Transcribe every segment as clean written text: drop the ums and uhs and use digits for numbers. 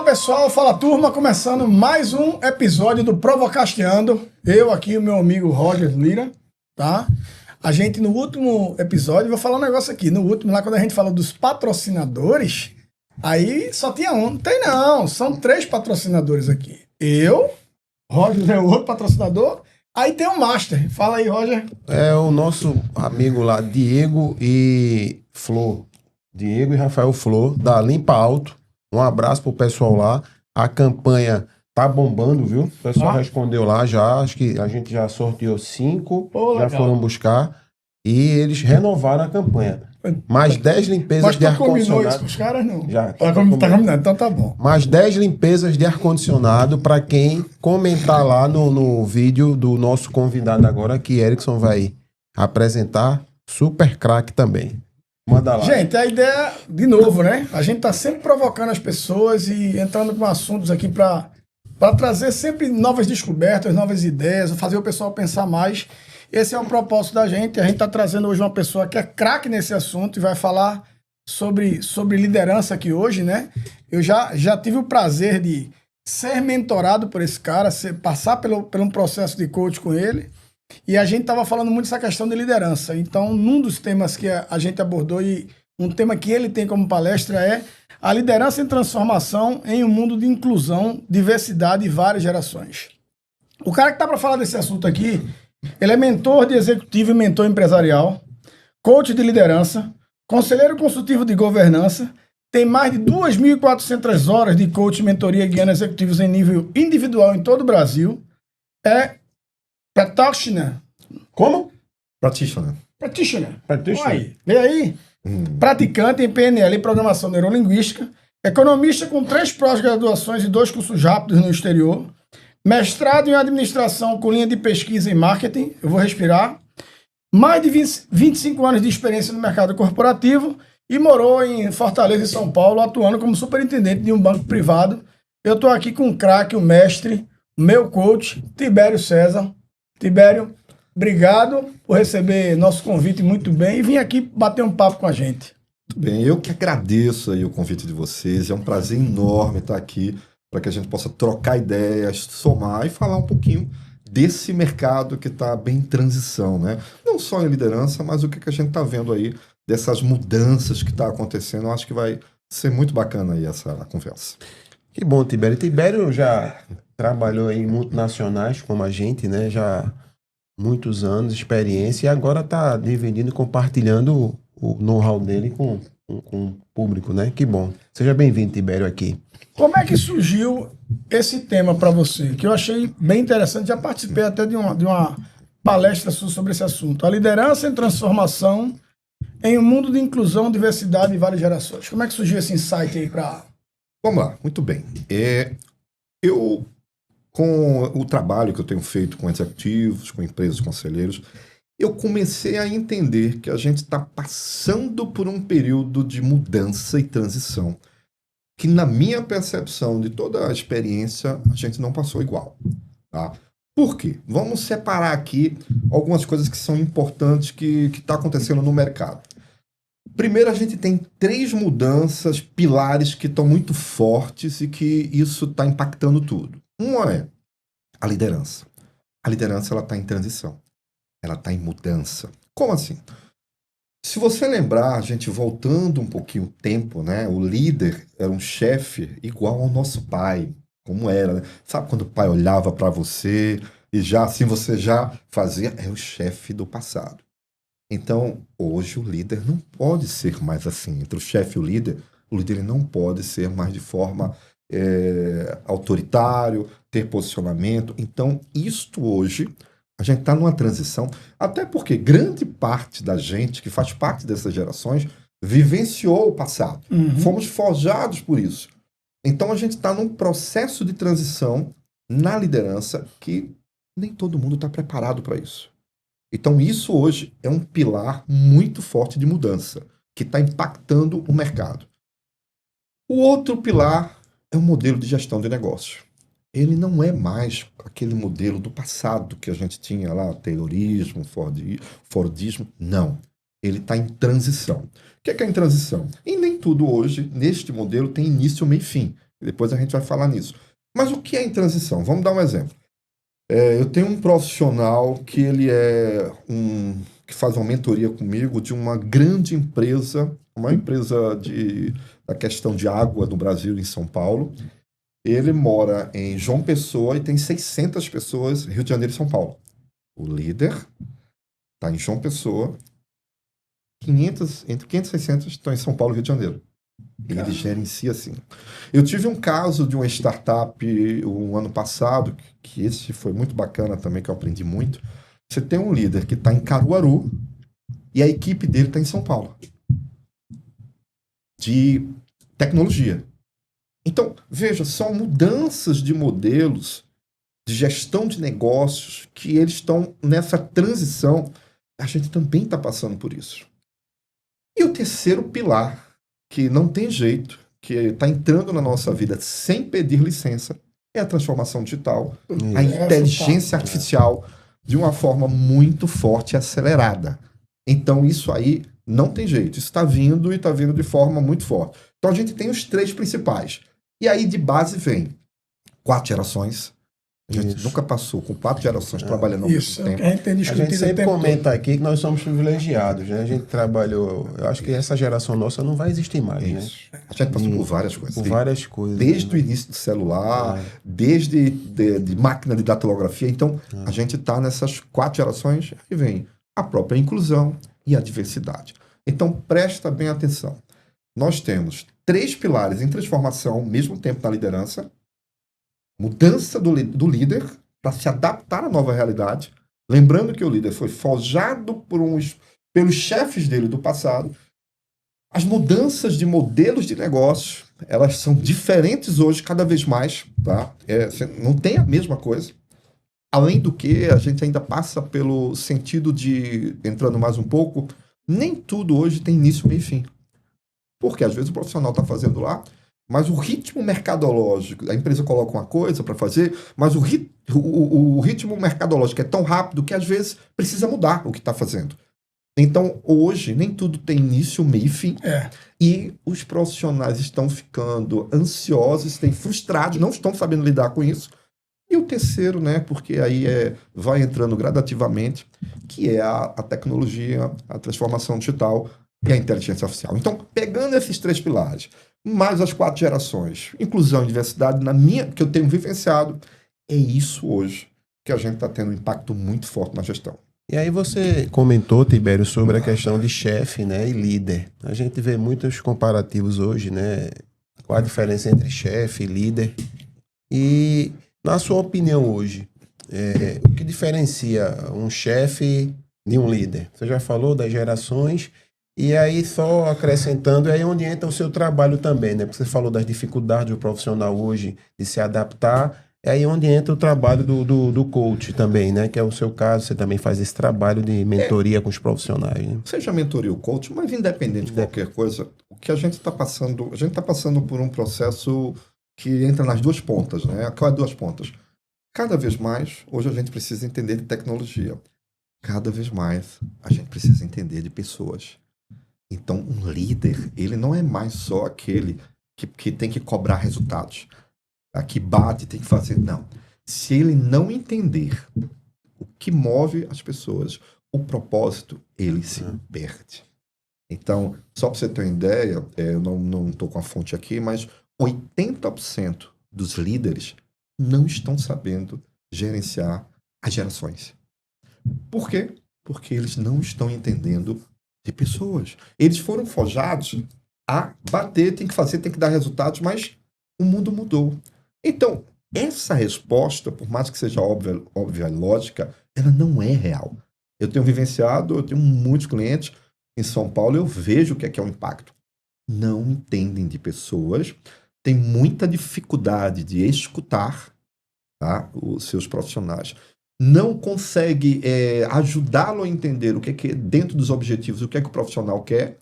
Fala pessoal, fala turma, começando mais um episódio do Provocasteando. Eu aqui, o meu amigo Roger Lira, tá? A gente no último episódio, vou falar um negócio aqui, no último, lá quando a gente falou dos patrocinadores, aí só tinha um, não tem não, são 3 patrocinadores aqui. Eu, Roger é o outro patrocinador, aí tem o Master. Fala aí, Roger. É o nosso amigo lá, Diego e Flor. Diego e Rafael Flor, da Limpa Alto. Um abraço pro pessoal lá. A campanha tá bombando, viu? O pessoal respondeu lá já. Acho que a gente já sorteou 5. Já legal. foram buscar. E eles renovaram a campanha. Mais 10 limpezas Mas de tu combinou isso ar-condicionado. com os caras, não? Já. Tá combinado, então tá bom. Mais 10 limpezas de ar-condicionado para quem comentar lá no vídeo do nosso convidado agora, que Erickson vai apresentar. Super craque também. Manda lá. Gente, a ideia, de novo, né? A gente tá sempre provocando as pessoas e entrando com assuntos aqui para trazer sempre novas descobertas, novas ideias, fazer o pessoal pensar mais. Esse é o propósito da gente. A gente tá trazendo hoje uma pessoa que é craque nesse assunto e vai falar sobre liderança aqui hoje, né? Eu já tive o prazer de ser mentorado por esse cara, passar por um processo de coach com ele. E a gente estava falando muito dessa questão de liderança. Então, num dos temas que a gente abordou e um tema que ele tem como palestra é a liderança em transformação em um mundo de inclusão, diversidade e várias gerações. O cara que está para falar desse assunto aqui, ele é mentor de executivo e mentor empresarial, coach de liderança, conselheiro consultivo de governança, tem mais de 2.400 horas de coach, mentoria guiando executivos em nível individual em todo o Brasil, é practitioner. Como? Practitioner. Aí, vem aí. Praticante em PNL e Programação Neurolinguística. Economista com 3 pós-graduações e 2 cursos rápidos no exterior. Mestrado em Administração com linha de pesquisa em Marketing. Eu vou respirar. Mais de 25 anos de experiência no mercado corporativo. E morou em Fortaleza e São Paulo, atuando como superintendente de um banco privado. Eu estou aqui com o craque, o mestre, o meu coach, Tibério César. Tibério, obrigado por receber nosso convite muito bem e vir aqui bater um papo com a gente. Muito bem, eu que agradeço aí o convite de vocês, é um prazer enorme estar aqui para que a gente possa trocar ideias, somar e falar um pouquinho desse mercado que está bem em transição, né? Não só em liderança, mas o que a gente está vendo aí dessas mudanças que está acontecendo. Eu acho que vai ser muito bacana aí essa conversa. Que bom, Tibério. Tibério já trabalhou em multinacionais como a gente, né? Já muitos anos de experiência e agora está dividindo e compartilhando o know-how dele com o público, né? Que bom. Seja bem-vindo, Tibério, aqui. Como é que surgiu esse tema para você? Que eu achei bem interessante. Já participei até de uma palestra sobre esse assunto. A liderança em transformação em um mundo de inclusão, diversidade e várias gerações. Como é que surgiu esse insight aí para... Vamos lá, muito bem. Eu, com o trabalho que eu tenho feito com executivos, com empresas, conselheiros, eu comecei a entender que a gente está passando por um período de mudança e transição, que na minha percepção de toda a experiência, a gente não passou igual. Tá? Por quê? Vamos separar aqui algumas coisas que são importantes que está acontecendo no mercado. Primeiro, a gente tem 3 mudanças, pilares que estão muito fortes e que isso está impactando tudo. Uma é a liderança. A liderança está em transição. Ela está em mudança. Como assim? Se você lembrar, a gente voltando um pouquinho o tempo, né? O líder era um chefe igual ao nosso pai. Como era, né? Sabe quando o pai olhava para você e já assim você já fazia? É o chefe do passado. Então, hoje o líder não pode ser mais assim. Entre o chefe e o líder ele não pode ser mais de forma autoritário, ter posicionamento. Então, isto hoje, a gente está numa transição, até porque grande parte da gente que faz parte dessas gerações vivenciou o passado. Fomos forjados por isso. Então, a gente está num processo de transição na liderança que nem todo mundo está preparado para isso. Então, isso hoje é um pilar muito forte de mudança, que está impactando o mercado. O outro pilar é o modelo de gestão de negócio. Ele não é mais aquele modelo do passado que a gente tinha lá, Taylorismo, Fordismo. Não. Ele está em transição. O que é em transição? E nem tudo hoje, neste modelo, tem início, meio e fim. Depois a gente vai falar nisso. Mas o que é em transição? Vamos dar um exemplo. Eu tenho um profissional que ele que faz uma mentoria comigo de uma grande empresa, uma empresa da questão de água no Brasil, em São Paulo. Ele mora em João Pessoa e tem 600 pessoas, Rio de Janeiro e São Paulo. O líder está em João Pessoa, entre 500 e 600 estão em São Paulo e Rio de Janeiro. Ele gerencia assim. Eu tive um caso de uma startup um ano passado, que esse foi muito bacana também, que eu aprendi muito. Você tem um líder que está em Caruaru e a equipe dele está em São Paulo. De tecnologia. Então, veja, são mudanças de modelos de gestão de negócios que eles estão nessa transição. A gente também está passando por isso. E o terceiro pilar, que não tem jeito, que está entrando na nossa vida sem pedir licença, é a transformação digital, a inteligência artificial, de uma forma muito forte e acelerada. Então, isso aí não tem jeito. Isso está vindo e está vindo de forma muito forte. Então, a gente tem os 3 principais. E aí, de base, vem 4 gerações. A gente nunca passou com 4 gerações trabalhando ao mesmo tempo. A gente tem A discutido gente sempre o tempo comenta todo. aqui que nós somos privilegiados, né? A gente trabalhou... Eu acho que essa geração nossa não vai existir mais, né? A gente passou por várias coisas. Por várias coisas. Desde né? o início do celular, desde de máquina de datilografia. Então, a gente está nessas 4 gerações e vem a própria inclusão e a diversidade. Então, presta bem atenção. Nós temos 3 pilares em transformação ao mesmo tempo na liderança. Mudança do líder para se adaptar à nova realidade. Lembrando que o líder foi forjado pelos chefes dele do passado. As mudanças de modelos de negócio, elas são diferentes hoje, cada vez mais. Tá? Não tem a mesma coisa. Além do que, a gente ainda passa pelo sentido de, entrando mais um pouco, nem tudo hoje tem início, meio e fim. Porque às vezes o profissional está fazendo lá, mas o ritmo mercadológico, a empresa coloca uma coisa para fazer, mas o ritmo mercadológico é tão rápido que às vezes precisa mudar o que está fazendo. Então, hoje, nem tudo tem início, meio e fim. E os profissionais estão ficando ansiosos, estão frustrados, não estão sabendo lidar com isso. E o terceiro, né, porque aí vai entrando gradativamente, que é a tecnologia, a transformação digital e a inteligência artificial. Então, pegando esses 3 pilares, mais as 4 gerações, inclusão e diversidade, que eu tenho vivenciado, é isso hoje que a gente está tendo um impacto muito forte na gestão. E aí você comentou, Tibério, sobre a questão de chefe, né, e líder. A gente vê muitos comparativos hoje, né? Qual a diferença entre chefe e líder? E, na sua opinião hoje, o que diferencia um chefe de um líder? Você já falou das gerações, e aí só acrescentando, é aí onde entra o seu trabalho também, né? Porque você falou das dificuldades do profissional hoje de se adaptar, é aí onde entra o trabalho do coach também, né? Que é o seu caso, você também faz esse trabalho de mentoria com os profissionais, né? Seja mentoria ou coach, mas independente de qualquer coisa, o que a gente está passando por um processo que entra nas 2 pontas, né? Quais 2 pontas? Cada vez mais, hoje a gente precisa entender de tecnologia. Cada vez mais, a gente precisa entender de pessoas. Então, um líder, ele não é mais só aquele que tem que cobrar resultados. Que bate, tem que fazer. Não. Se ele não entender o que move as pessoas, o propósito, ele se perde. Então, só para você ter uma ideia, eu não estou com a fonte aqui, mas 80% dos líderes não estão sabendo gerenciar as gerações. Por quê? Porque eles não estão entendendo de pessoas. Eles foram forjados a bater, tem que fazer, tem que dar resultados, mas o mundo mudou. Então, essa resposta, por mais que seja óbvia e lógica, ela não é real. Eu tenho vivenciado, eu tenho muitos clientes em São Paulo, eu vejo o que é o impacto. Não entendem de pessoas, têm muita dificuldade de escutar, tá, os seus profissionais. Não consegue ajudá-lo a entender o que é dentro dos objetivos, o que é que o profissional quer,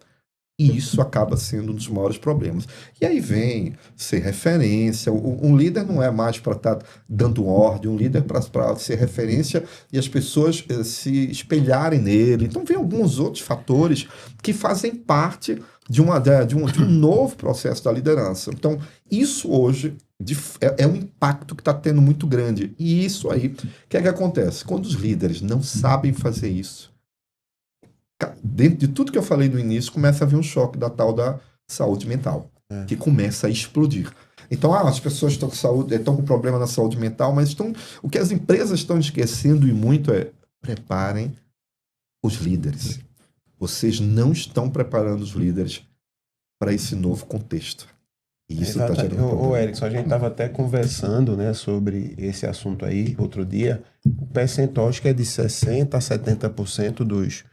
e isso acaba sendo um dos maiores problemas. E aí vem ser referência. Um líder não é mais para estar dando ordem, um líder para ser referência e as pessoas se espelharem nele. Então vem alguns outros fatores que fazem parte de um novo processo da liderança. Então, isso hoje é um impacto que está tendo muito grande. E isso aí, o que é que acontece? Quando os líderes não sabem fazer isso, dentro de tudo que eu falei no início, começa a haver um choque da tal da saúde mental, que começa a explodir. Então, as pessoas estão com saúde, estão com problema na saúde mental, mas o que as empresas estão esquecendo e muito é: preparem os líderes. Vocês não estão preparando os líderes para esse novo contexto. E isso está gerando Ô, problema. Erickson, a gente estava até conversando, né, sobre esse assunto aí outro dia. O percentual acho que é de 60% a 70% dos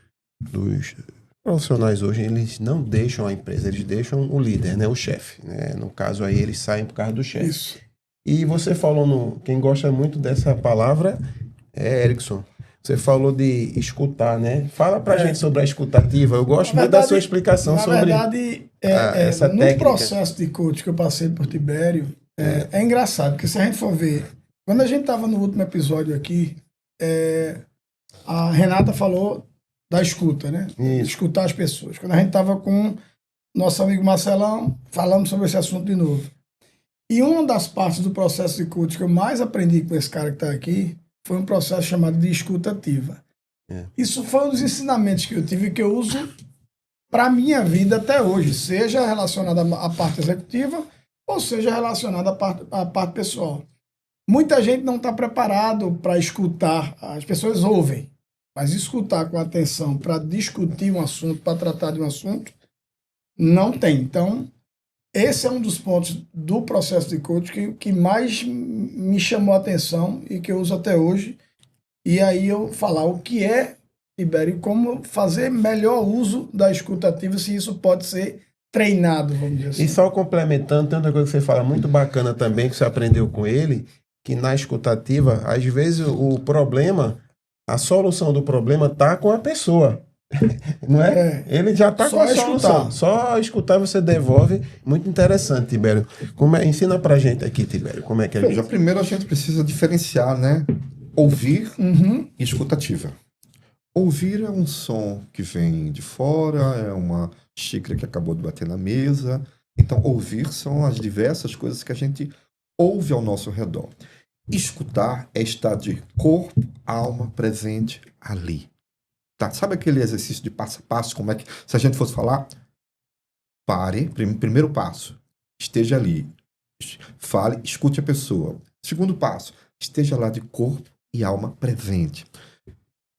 profissionais hoje, eles não deixam a empresa, eles deixam o líder, né, o chefe. Né? No caso aí, eles saem por causa do chefe. Isso. E você falou, quem gosta muito dessa palavra é Erickson. Você falou de escutar, né? Fala pra gente sobre a escutativa. Eu gosto muito da sua explicação sobre... Na verdade, essa no técnica. processo de coach que eu passei por Tibério, é engraçado, porque se a gente for ver, quando a gente estava no último episódio aqui, a Renata falou da escuta, né? Isso. Escutar as pessoas. Quando a gente estava com nosso amigo Marcelão, falamos sobre esse assunto de novo. E uma das partes do processo de coach que eu mais aprendi com esse cara que está aqui foi um processo chamado de escutativa. Isso foi um dos ensinamentos que eu tive, que eu uso para a minha vida até hoje, seja relacionado à parte executiva ou seja relacionado à parte pessoal. Muita gente não está preparado para escutar, as pessoas ouvem, mas escutar com atenção para discutir um assunto, para tratar de um assunto, não tem. Então, esse é um dos pontos do processo de coaching que mais me chamou a atenção e que eu uso até hoje. E aí eu falar o que é, Tibério, como fazer melhor uso da escutativa, se isso pode ser treinado, vamos dizer assim. E só complementando, tem outra coisa que você fala muito bacana também, que você aprendeu com ele, que na escutativa, às vezes o problema, a solução do problema está com a pessoa. Não é? Ele já está com a solução. Só escutar você devolve. Muito interessante, Tibério. Ensina pra gente aqui, Tibério, como é que é isso? Veja, primeiro a gente precisa diferenciar, né? Ouvir e escutativa. Ouvir é um som que vem de fora, é uma xícara que acabou de bater na mesa. Então, ouvir são as diversas coisas que a gente ouve ao nosso redor. Escutar é estar de corpo, alma, presente ali. Tá? Sabe aquele exercício de passo a passo? Como é que, se a gente fosse falar, pare, primeiro passo, esteja ali, fale, escute a pessoa. Segundo passo, esteja lá de corpo e alma presente.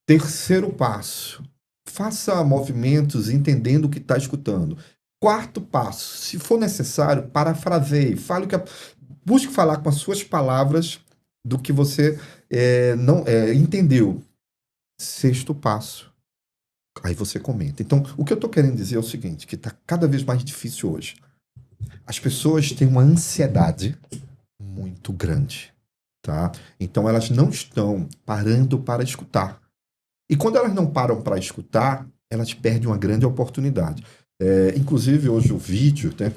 Terceiro passo, faça movimentos entendendo o que está escutando. Quarto passo, se for necessário, parafraseie, busque falar com as suas palavras do que você não entendeu. Sexto passo, aí você comenta. Então, o que eu estou querendo dizer é o seguinte, que está cada vez mais difícil hoje. As pessoas têm uma ansiedade muito grande, tá? Então, elas não estão parando para escutar. E quando elas não param para escutar, elas perdem uma grande oportunidade. Inclusive, hoje o vídeo, né,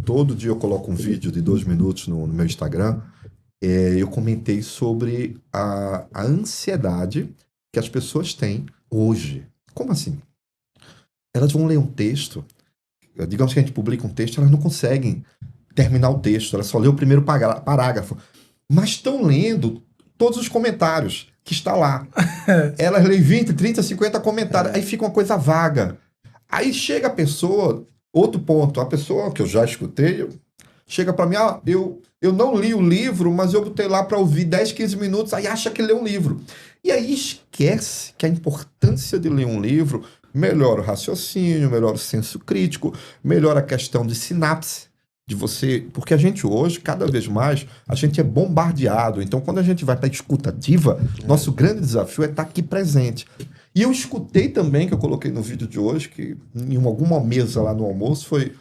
todo dia eu coloco um vídeo de 2 minutos no meu Instagram, eu comentei sobre a ansiedade que as pessoas têm hoje. Como assim? Elas vão ler um texto, digamos que a gente publica um texto, elas não conseguem terminar o texto, elas só lê o primeiro parágrafo, mas estão lendo todos os comentários que está lá. Elas leem 20, 30, 50 comentários, aí fica uma coisa vaga. Aí chega a pessoa, outro ponto, a pessoa que eu já escutei, chega para mim, eu não li o livro, mas eu botei lá para ouvir 10, 15 minutos, aí acha que leu um livro. E aí esquece que a importância de ler um livro melhora o raciocínio, melhora o senso crítico, melhora a questão de sinapse, de você... Porque a gente hoje, cada vez mais, a gente é bombardeado. Então, quando a gente vai para a escutativa, nosso grande desafio é estar aqui presente. E eu escutei também, que eu coloquei no vídeo de hoje, que em alguma mesa lá no almoço, foi...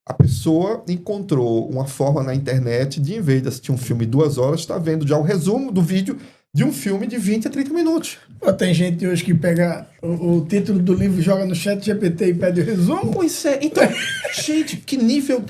A pessoa encontrou uma forma na internet de, em vez de assistir um filme de 2 horas, estar vendo já o resumo do vídeo de um filme de 20 a 30 minutos. Tem gente hoje que pega o título do livro, joga no chat GPT e pede o resumo. Pois é. Então, gente, que nível...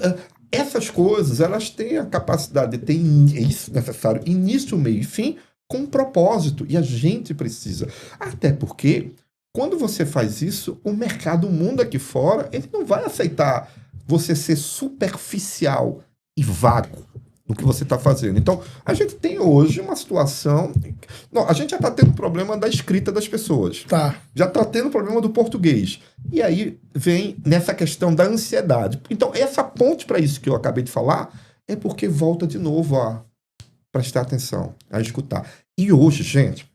Essas coisas, elas têm a capacidade de ter isso necessário, início, meio e fim, com um propósito. E a gente precisa. Até porque, Quando você faz isso, o mercado, o mundo aqui fora, ele não vai aceitar você ser superficial e vago no que você está fazendo. Então, a gente tem hoje uma situação... Não, a gente já está tendo problema da escrita das pessoas. Tá. Já está tendo problema do português. E aí vem nessa questão da ansiedade. Então, essa ponte para isso que eu acabei de falar é porque volta de novo a prestar atenção, a escutar. E hoje, gente,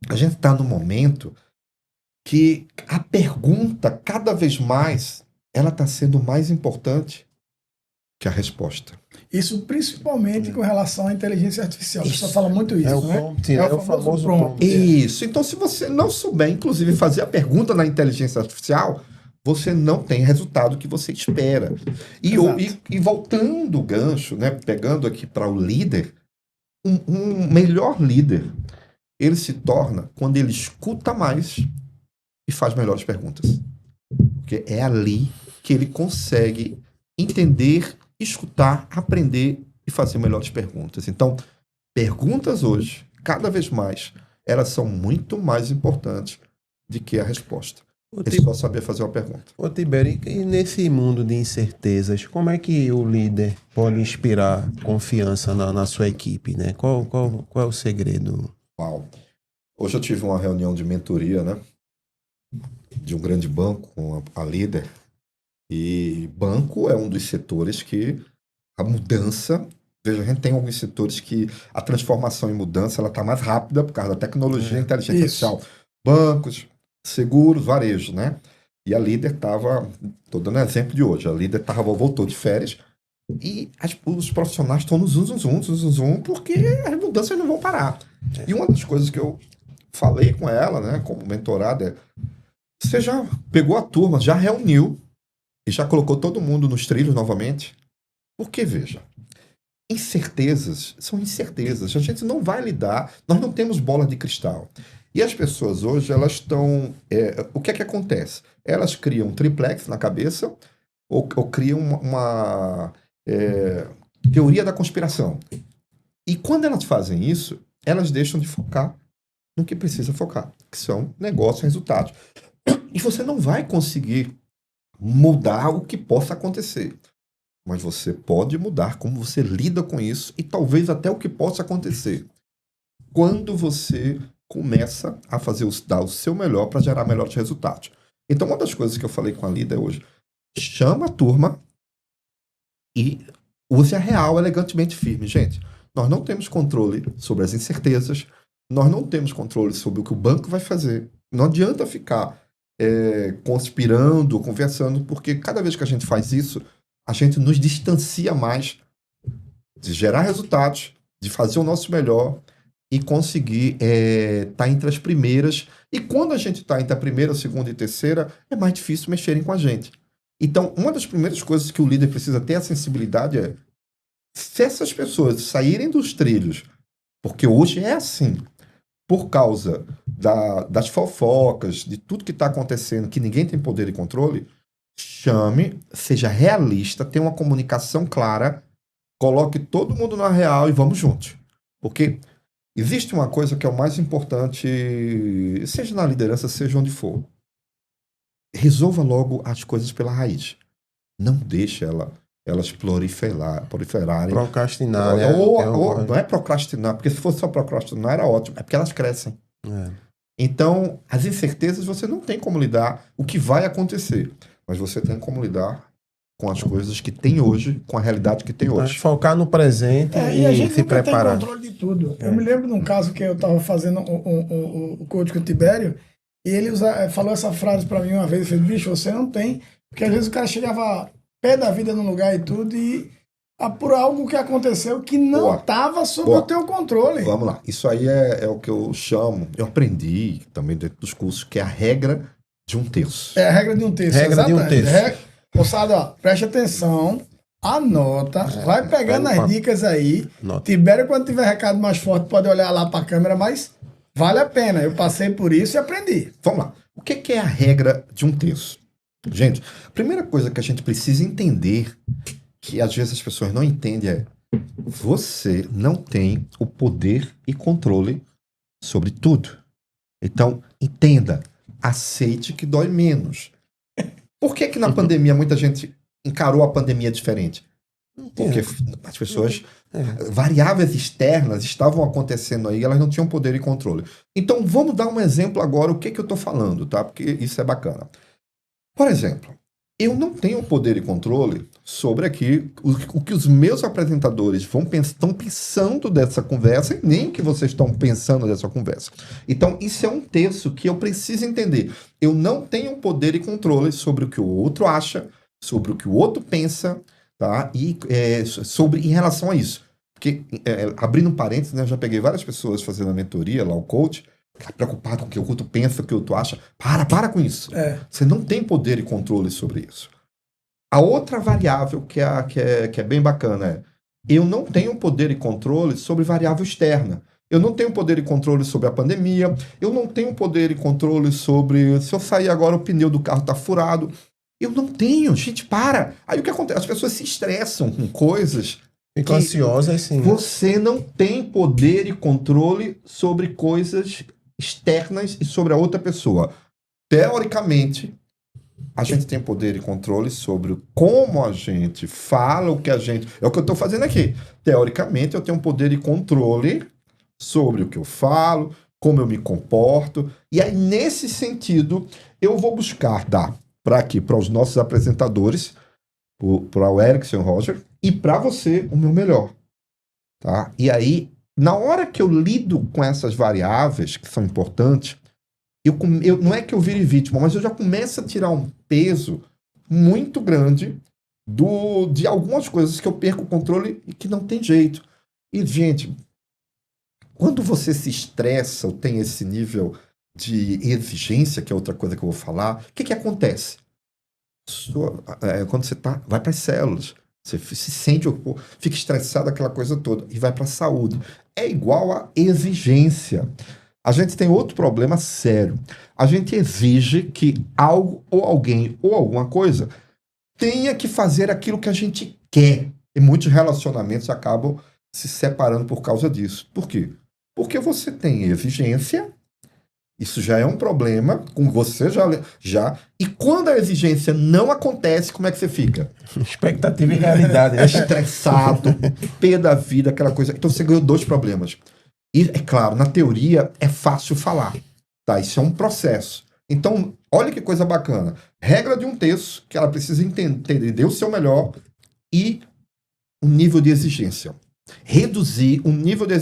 a gente está num momento que a pergunta, cada vez mais, ela está sendo mais importante que a resposta. Isso principalmente com relação à inteligência artificial. A pessoa fala muito isso, É o né? prompt, é o famoso prompt. Isso. Então, se você não souber, inclusive, fazer a pergunta na inteligência artificial, você não tem resultado que você espera. E voltando o gancho, né, pegando aqui para o líder, um melhor líder, ele se torna quando ele escuta mais e faz melhores perguntas. Porque é ali que ele consegue entender, escutar, aprender e fazer melhores perguntas. Então, perguntas hoje, cada vez mais, elas são muito mais importantes do que a resposta. É só saber fazer uma pergunta. Ô Tibério, e nesse mundo de incertezas, como é que o líder pode inspirar confiança na sua equipe, né? Qual é o segredo? Uau. Hoje eu tive uma reunião de mentoria, né? De um grande banco com a líder. E banco é um dos setores que a mudança... Veja, a gente tem alguns setores que a transformação e mudança ela está mais rápida por causa da tecnologia e inteligência artificial. Bancos, seguros, varejo, né? E a líder estava... Estou dando exemplo de hoje. A líder voltou de férias e os profissionais estão no zum, porque as mudanças não vão parar. E uma das coisas que eu falei com ela, né, como mentorada, é: você já pegou a turma, já reuniu e já colocou todo mundo nos trilhos novamente? Porque, veja, incertezas são incertezas. A gente não vai lidar, nós não temos bola de cristal. E as pessoas hoje, elas estão... o que é que acontece? Elas criam um triplex na cabeça ou criam uma teoria da conspiração. E quando elas fazem isso, elas deixam de focar no que precisa focar, que são negócios e resultados. E você não vai conseguir mudar o que possa acontecer. Mas você pode mudar como você lida com isso e talvez até o que possa acontecer. Quando você começa a dar o seu melhor para gerar melhores resultados. Então, uma das coisas que eu falei com a líder hoje, chama a turma e use a real elegantemente firme. Gente, nós não temos controle sobre as incertezas, nós não temos controle sobre o que o banco vai fazer. Não adianta ficar conspirando, conversando, porque cada vez que a gente faz isso, a gente nos distancia mais de gerar resultados, de fazer o nosso melhor e conseguir estar entre as primeiras. E quando a gente está entre a primeira, a segunda e terceira, é mais difícil mexerem com a gente. Então, uma das primeiras coisas que o líder precisa ter a sensibilidade é: se essas pessoas saírem dos trilhos, porque hoje é assim, por causa das fofocas, de tudo que está acontecendo, que ninguém tem poder e controle, chame, seja realista, tenha uma comunicação clara, coloque todo mundo na real e vamos juntos. Porque existe uma coisa que é o mais importante, seja na liderança, seja onde for. Resolva logo as coisas pela raiz. Não deixe elas proliferarem. Procrastinar, né? Não é procrastinar, porque se fosse só procrastinar era ótimo, é porque elas crescem. Então, as incertezas você não tem como lidar o que vai acontecer, mas você tem como lidar com as coisas que tem hoje, com a realidade que tem hoje. Focar no presente e a gente se nunca preparar. tem controle de tudo. Eu me lembro de um caso que eu estava fazendo o coach com o Tibério, e ele falou essa frase para mim uma vez, ele fez: bicho, você não tem, porque às vezes o cara chegava pé da vida no lugar e tudo, e por algo que aconteceu que não estava sob o teu controle. Vamos lá, isso aí é o que eu chamo, eu aprendi também dentro dos cursos, que é a regra de um terço. É a regra de um terço. Regra de um terço. Moçada, ó, preste atenção, anota, vai pegando as dicas aí. Tibério, quando tiver recado mais forte, pode olhar lá para a câmera, mas vale a pena. Eu passei por isso e aprendi. Vamos lá. O que é a regra de um terço? Gente, a primeira coisa que a gente precisa entender, que às vezes as pessoas não entendem, é: você não tem o poder e controle sobre tudo. Então, entenda, aceite que dói menos. Por que que na pandemia muita gente encarou a pandemia diferente? Porque as pessoas, variáveis externas estavam acontecendo aí, elas não tinham poder e controle. Então vamos dar um exemplo agora, o que que eu estou falando, tá? Porque isso é bacana. Por exemplo, eu não tenho poder e controle sobre aqui o que os meus apresentadores estão pensando dessa conversa e nem o que vocês estão pensando dessa conversa. Então, isso é um terço que eu preciso entender. Eu não tenho poder e controle sobre o que o outro acha, sobre o que o outro pensa, tá? E em relação a isso. Porque, abrindo um parênteses, né, eu já peguei várias pessoas fazendo a mentoria, lá o coach, preocupado com o que o outro pensa, o que o outro acha. Para com isso. Você não tem poder e controle sobre isso. A outra variável que é bem bacana é: eu não tenho poder e controle sobre variável externa. Eu não tenho poder e controle sobre a pandemia. Eu não tenho poder e controle sobre se eu sair agora o pneu do carro está furado. Eu não tenho. Gente, para. Aí o que acontece? As pessoas se estressam com coisas. Ficam ansiosas, sim. Você não tem poder e controle sobre coisas externas e sobre a outra pessoa. Teoricamente, a gente tem poder e controle sobre como a gente fala, o que a gente... É o que eu estou fazendo aqui. Teoricamente, eu tenho poder e controle sobre o que eu falo, como eu me comporto. E aí, nesse sentido, eu vou buscar dar para os nossos apresentadores, para o Erickson Roger, e para você o meu melhor. Tá? E aí, na hora que eu lido com essas variáveis que são importantes, não é que eu vire vítima, mas eu já começo a tirar um peso muito grande de algumas coisas que eu perco o controle e que não tem jeito. E, gente, quando você se estressa ou tem esse nível de exigência, que é outra coisa que eu vou falar, o que acontece? Quando você vai para as células, você se sente, fica estressado, aquela coisa toda, e vai para a saúde. É igual a exigência. A gente tem outro problema sério. A gente exige que algo, ou alguém, ou alguma coisa tenha que fazer aquilo que a gente quer. E muitos relacionamentos acabam se separando por causa disso. Por quê? Porque você tem exigência, isso já é um problema, com você já. E quando a exigência não acontece, como é que você fica? Expectativa e realidade. Estressado, pé da vida, aquela coisa. Então você ganhou dois problemas. E, é claro, na teoria é fácil falar. Tá? Isso é um processo. Então, olha que coisa bacana. Regra de um terço, que ela precisa entender o seu melhor e o nível de exigência. Reduzir o nível de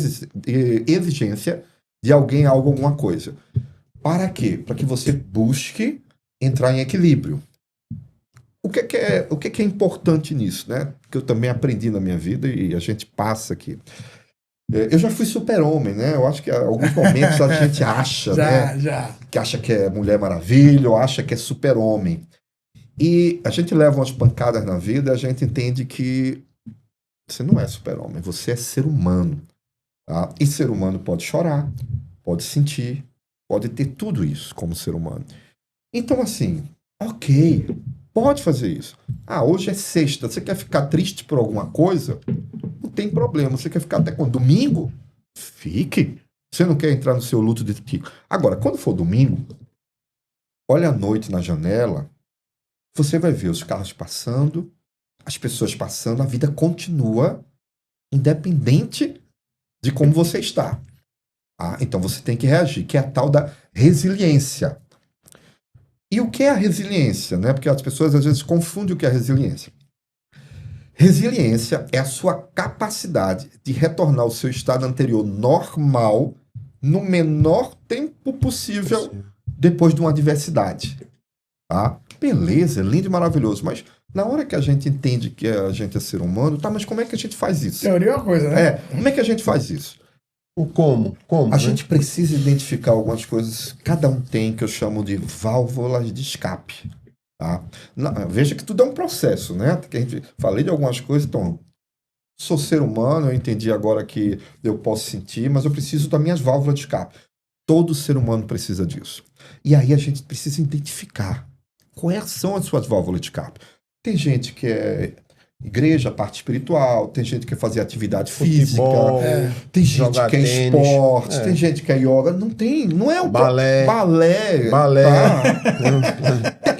exigência de alguém, algo, alguma coisa. Para quê? Para que você busque entrar em equilíbrio. O que é importante nisso, né? Que eu também aprendi na minha vida e a gente passa aqui. Eu já fui super-homem, né? Eu acho que em alguns momentos a gente acha, que acha que é Mulher Maravilha, ou acha que é super-homem. E a gente leva umas pancadas na vida e a gente entende que você não é super-homem, você é ser humano. Tá? E ser humano pode chorar, pode sentir, pode ter tudo isso como ser humano. Então, assim, ok, pode fazer isso. Hoje é sexta, você quer ficar triste por alguma coisa? Não tem problema. Você quer ficar até quando? Domingo? Fique. Você não quer entrar no seu luto de tico. Agora, quando for domingo, olha à noite na janela, você vai ver os carros passando, as pessoas passando, a vida continua independente de como você está. Então você tem que reagir, que é a tal da resiliência. E o que é a resiliência? Né? Porque as pessoas às vezes confundem o que é resiliência. Resiliência é a sua capacidade de retornar ao seu estado anterior normal no menor tempo possível depois de uma adversidade. Tá? Beleza, lindo e maravilhoso, mas na hora que a gente entende que a gente é ser humano, mas como é que a gente faz isso? Teoria é uma coisa, né? Como é que a gente faz isso? O como? A gente precisa identificar algumas coisas, cada um tem, que eu chamo de válvulas de escape. Tá? Veja que tudo é um processo, né? Que a gente falei de algumas coisas, então, sou ser humano, eu entendi agora que eu posso sentir, mas eu preciso das minhas válvulas de escape. Todo ser humano precisa disso. E aí a gente precisa identificar quais são as suas válvulas de escape. Tem gente que igreja, a parte espiritual, tem gente que quer fazer atividade Futebol, física, tem gente jogar que quer tênis, esporte, tem gente que quer yoga. Não é o balé. balé. Balé. Tá?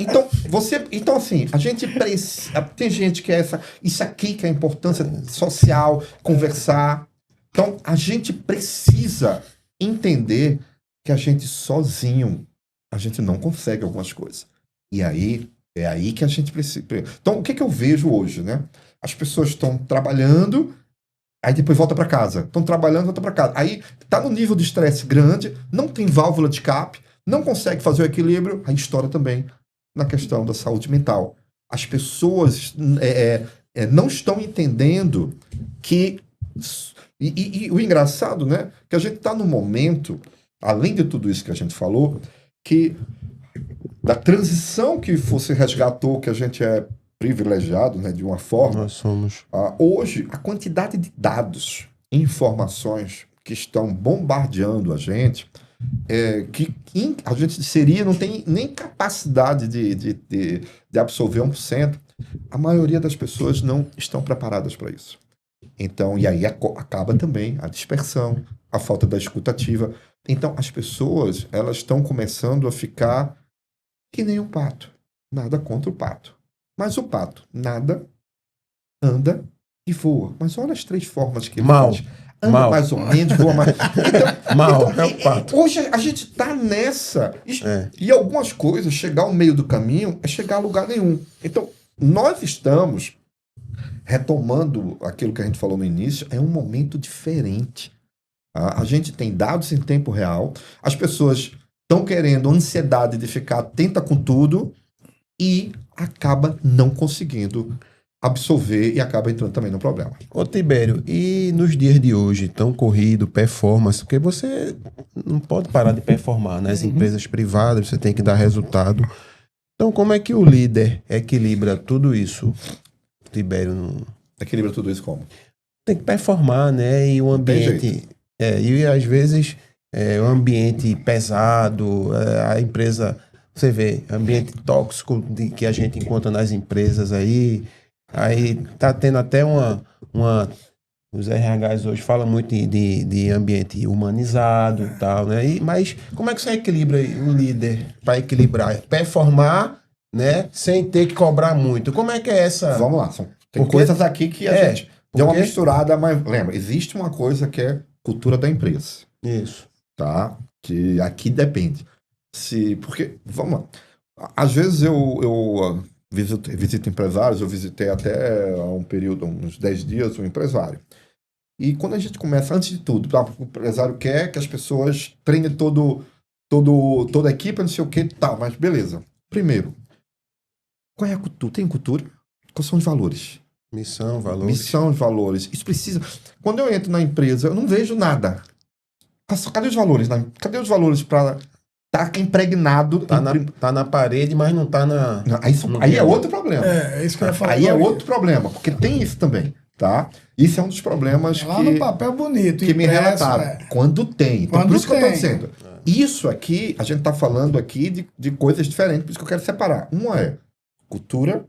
Então, assim, a gente precisa. Tem gente que é isso aqui que é a importância social, conversar. Então, a gente precisa entender que a gente sozinho, a gente não consegue algumas coisas. E aí, é aí que a gente precisa. Então, o que eu vejo hoje, né? As pessoas estão trabalhando, aí depois volta para casa. Estão trabalhando, volta para casa. Aí tá no nível de estresse grande, não tem válvula de escape, não consegue fazer o equilíbrio, aí estoura também na questão da saúde mental. As pessoas não estão entendendo que... E o engraçado, né? Que a gente está num momento, além de tudo isso que a gente falou, que da transição que você resgatou, que a gente é privilegiado, né, de uma forma... Nós somos. Hoje, a quantidade de dados, informações que estão bombardeando a gente, que a gente não tem nem capacidade de absorver 1%, a maioria das pessoas não estão preparadas para isso. Então, e aí acaba também a dispersão, a falta da escutativa. Então, as pessoas, elas estão começando a ficar que nem um pato. Nada contra o pato. Mas o pato nada, anda e voa. Mas olha as 3 formas que ele faz. Anda mais ou menos, voa mais. Então, é o pato. Hoje a gente está nessa. E algumas coisas, chegar ao meio do caminho é chegar a lugar nenhum. Então, nós estamos retomando aquilo que a gente falou no início, é um momento diferente. A gente tem dados em tempo real, as pessoas estão querendo ansiedade de ficar atenta com tudo e acaba não conseguindo absorver e acaba entrando também no problema. Ô Tibério, e nos dias de hoje, tão corrido, performance, porque você não pode parar de performar nas empresas privadas, você tem que dar resultado. Então, como é que o líder equilibra tudo isso? Tibério não... Equilibra tudo isso como? Tem que performar, né? E o ambiente... e às vezes o ambiente pesado, a empresa... Você vê, ambiente tóxico que a gente encontra nas empresas aí tá tendo até os RHs hoje falam muito de ambiente humanizado e tal, né? Mas como é que você equilibra o líder para equilibrar? Performar, né? Sem ter que cobrar muito. Como é que é essa... Vamos lá, tem coisas aqui que a gente deu uma misturada, mas lembra, existe uma coisa que é cultura da empresa. Isso. Tá? Que aqui depende. Porque, vamos lá, às vezes eu visito empresários, eu visitei até há um período, uns 10 dias, um empresário. E quando a gente começa, antes de tudo, o empresário quer que as pessoas treinem toda a equipe, não sei o que, tal, mas beleza. Primeiro, qual é a cultura? Tem cultura? Quais são os valores? Missão, valores. Missão e valores. Isso precisa... Quando eu entro na empresa, eu não vejo nada. Cadê os valores? Cadê os valores para... Tá impregnado. Tá na parede, mas não tá na... Não, aí é outro problema. É isso que eu ia falar. Aí é outro problema, porque tem isso também, tá? Isso é um dos problemas lá no papel bonito. que me relataram. Quando tem. Então, por isso que eu tô dizendo. Isso aqui, a gente tá falando aqui de coisas diferentes, por isso que eu quero separar. Uma é cultura,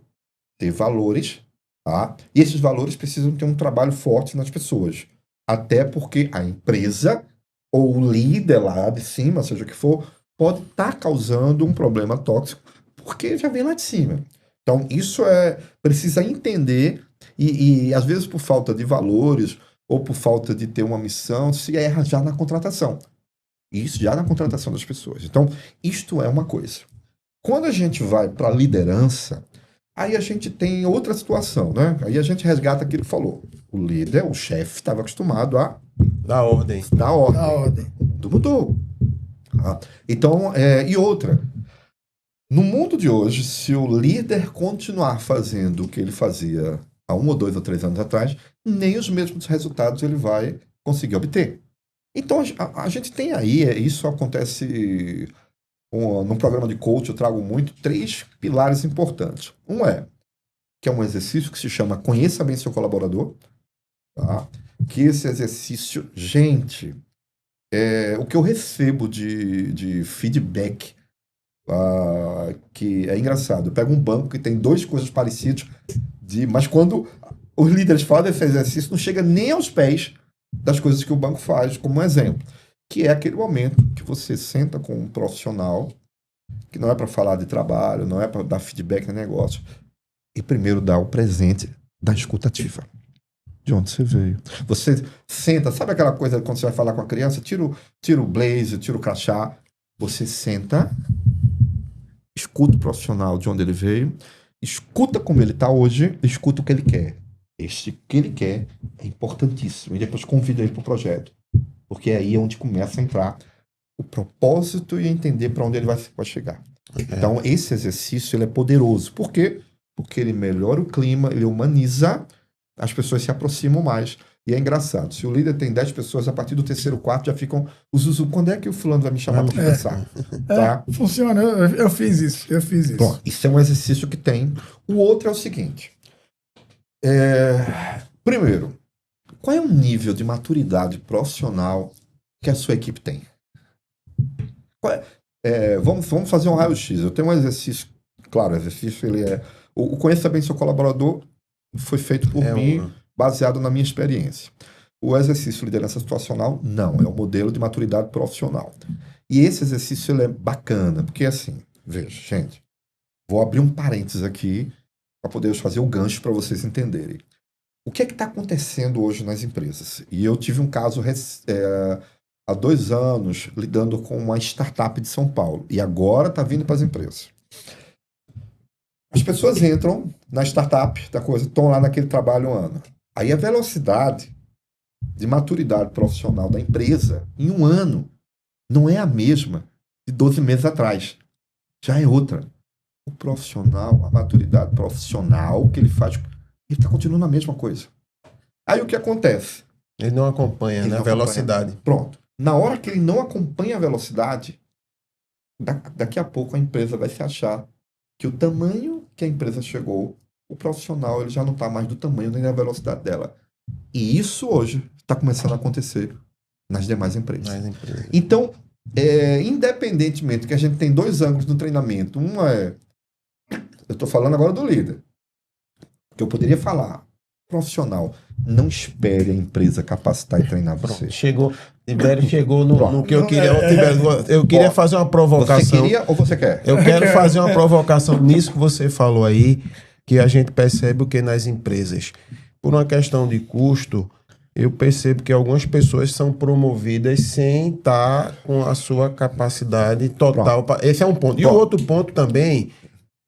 ter valores, tá? E esses valores precisam ter um trabalho forte nas pessoas. Até porque a empresa ou o líder lá de cima, seja o que for, pode estar causando um problema tóxico, porque já vem lá de cima. Então, isso precisa entender, e às vezes por falta de valores, ou por falta de ter uma missão, se erra já na contratação. Isso já na contratação das pessoas. Então, isto é uma coisa. Quando a gente vai para a liderança, aí a gente tem outra situação, né? Aí a gente resgata aquilo que falou. O líder, o chefe, estava acostumado a... Dar ordem. Da ordem. Tudo mudou. Então, e outra, no mundo de hoje, se o líder continuar fazendo o que ele fazia há 1 ou 2 ou 3 anos atrás, nem os mesmos resultados ele vai conseguir obter. Então, a gente tem aí, isso acontece num programa de coach, eu trago muito 3 pilares importantes. Que é um exercício que se chama Conheça Bem Seu Colaborador, tá? Que esse exercício, gente... o que eu recebo de feedback, que é engraçado. Eu pego um banco que tem 2 coisas parecidas, Mas quando os líderes fazem esse exercício, não chega nem aos pés das coisas que o banco faz, como um exemplo. Que é aquele momento que você senta com um profissional, que não é para falar de trabalho, não é para dar feedback no negócio, e primeiro dá o presente da escutativa. De onde você veio. Você senta, sabe aquela coisa quando você vai falar com a criança? Tira o blazer, tira o crachá. Você senta, escuta o profissional de onde ele veio, escuta como ele está hoje, escuta o que ele quer. Este que ele quer é importantíssimo. E depois convida ele para o projeto. Porque aí é onde começa a entrar o propósito e entender para onde ele vai chegar. Então, esse exercício ele é poderoso. Por quê? Porque ele melhora o clima, ele humaniza, as pessoas se aproximam mais. E é engraçado. Se o líder tem 10 pessoas, a partir do terceiro, quarto, já ficam os quando é que o fulano vai me chamar para conversar? Tá? Funciona, eu fiz isso. Bom, isso é um exercício que tem. O outro é o seguinte. Primeiro, qual é o nível de maturidade profissional que a sua equipe tem? Vamos fazer um raio-x. Eu tenho um exercício, claro, o exercício ele é... O Conheça Bem Seu Colaborador foi feito por mim, baseado na minha experiência. O exercício de liderança situacional, não, é o modelo de maturidade profissional. E esse exercício ele é bacana, porque assim, veja, gente, vou abrir um parênteses aqui para poder fazer o gancho para vocês entenderem. O que é que está acontecendo hoje nas empresas? E eu tive um caso há 2 anos lidando com uma startup de São Paulo. E agora está vindo para as empresas. As pessoas entram na startup da coisa, estão lá naquele trabalho 1 ano. Aí a velocidade de maturidade profissional da empresa em 1 ano não é a mesma de 12 meses atrás. Já é outra. O profissional, a maturidade profissional que ele faz, ele está continuando a mesma coisa. Aí o que acontece? Ele não acompanha, Ele né? não A velocidade. acompanha. Pronto. Na hora que ele não acompanha a velocidade, daqui a pouco a empresa vai se achar que o tamanho que a empresa chegou, o profissional ele já não está mais do tamanho nem da velocidade dela. E isso hoje está começando a acontecer nas demais empresas. Então, independentemente que a gente tem 2 ângulos no treinamento, eu estou falando agora do líder, que eu poderia falar, profissional, não espere a empresa capacitar e treinar você. Tibério chegou no que eu queria. Eu queria fazer uma provocação. Você queria ou você quer? Eu quero fazer uma provocação nisso que você falou aí, que a gente percebe o que nas empresas. Por uma questão de custo, eu percebo que algumas pessoas são promovidas sem estar com a sua capacidade total. Esse é um ponto. E o outro ponto também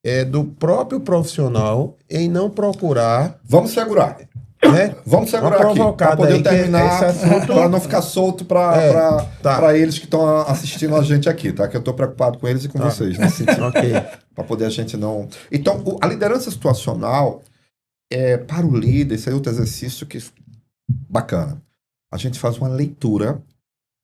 é do próprio profissional em não procurar... Vamos segurar. Né? Vamos segurar aqui, para poder terminar, para não ficar solto para eles que estão assistindo a gente aqui, tá? Que eu estou preocupado com eles e com vocês, nesse sentido. Para poder a gente não... Então, a liderança situacional, para o líder, esse é outro exercício que bacana. A gente faz uma leitura,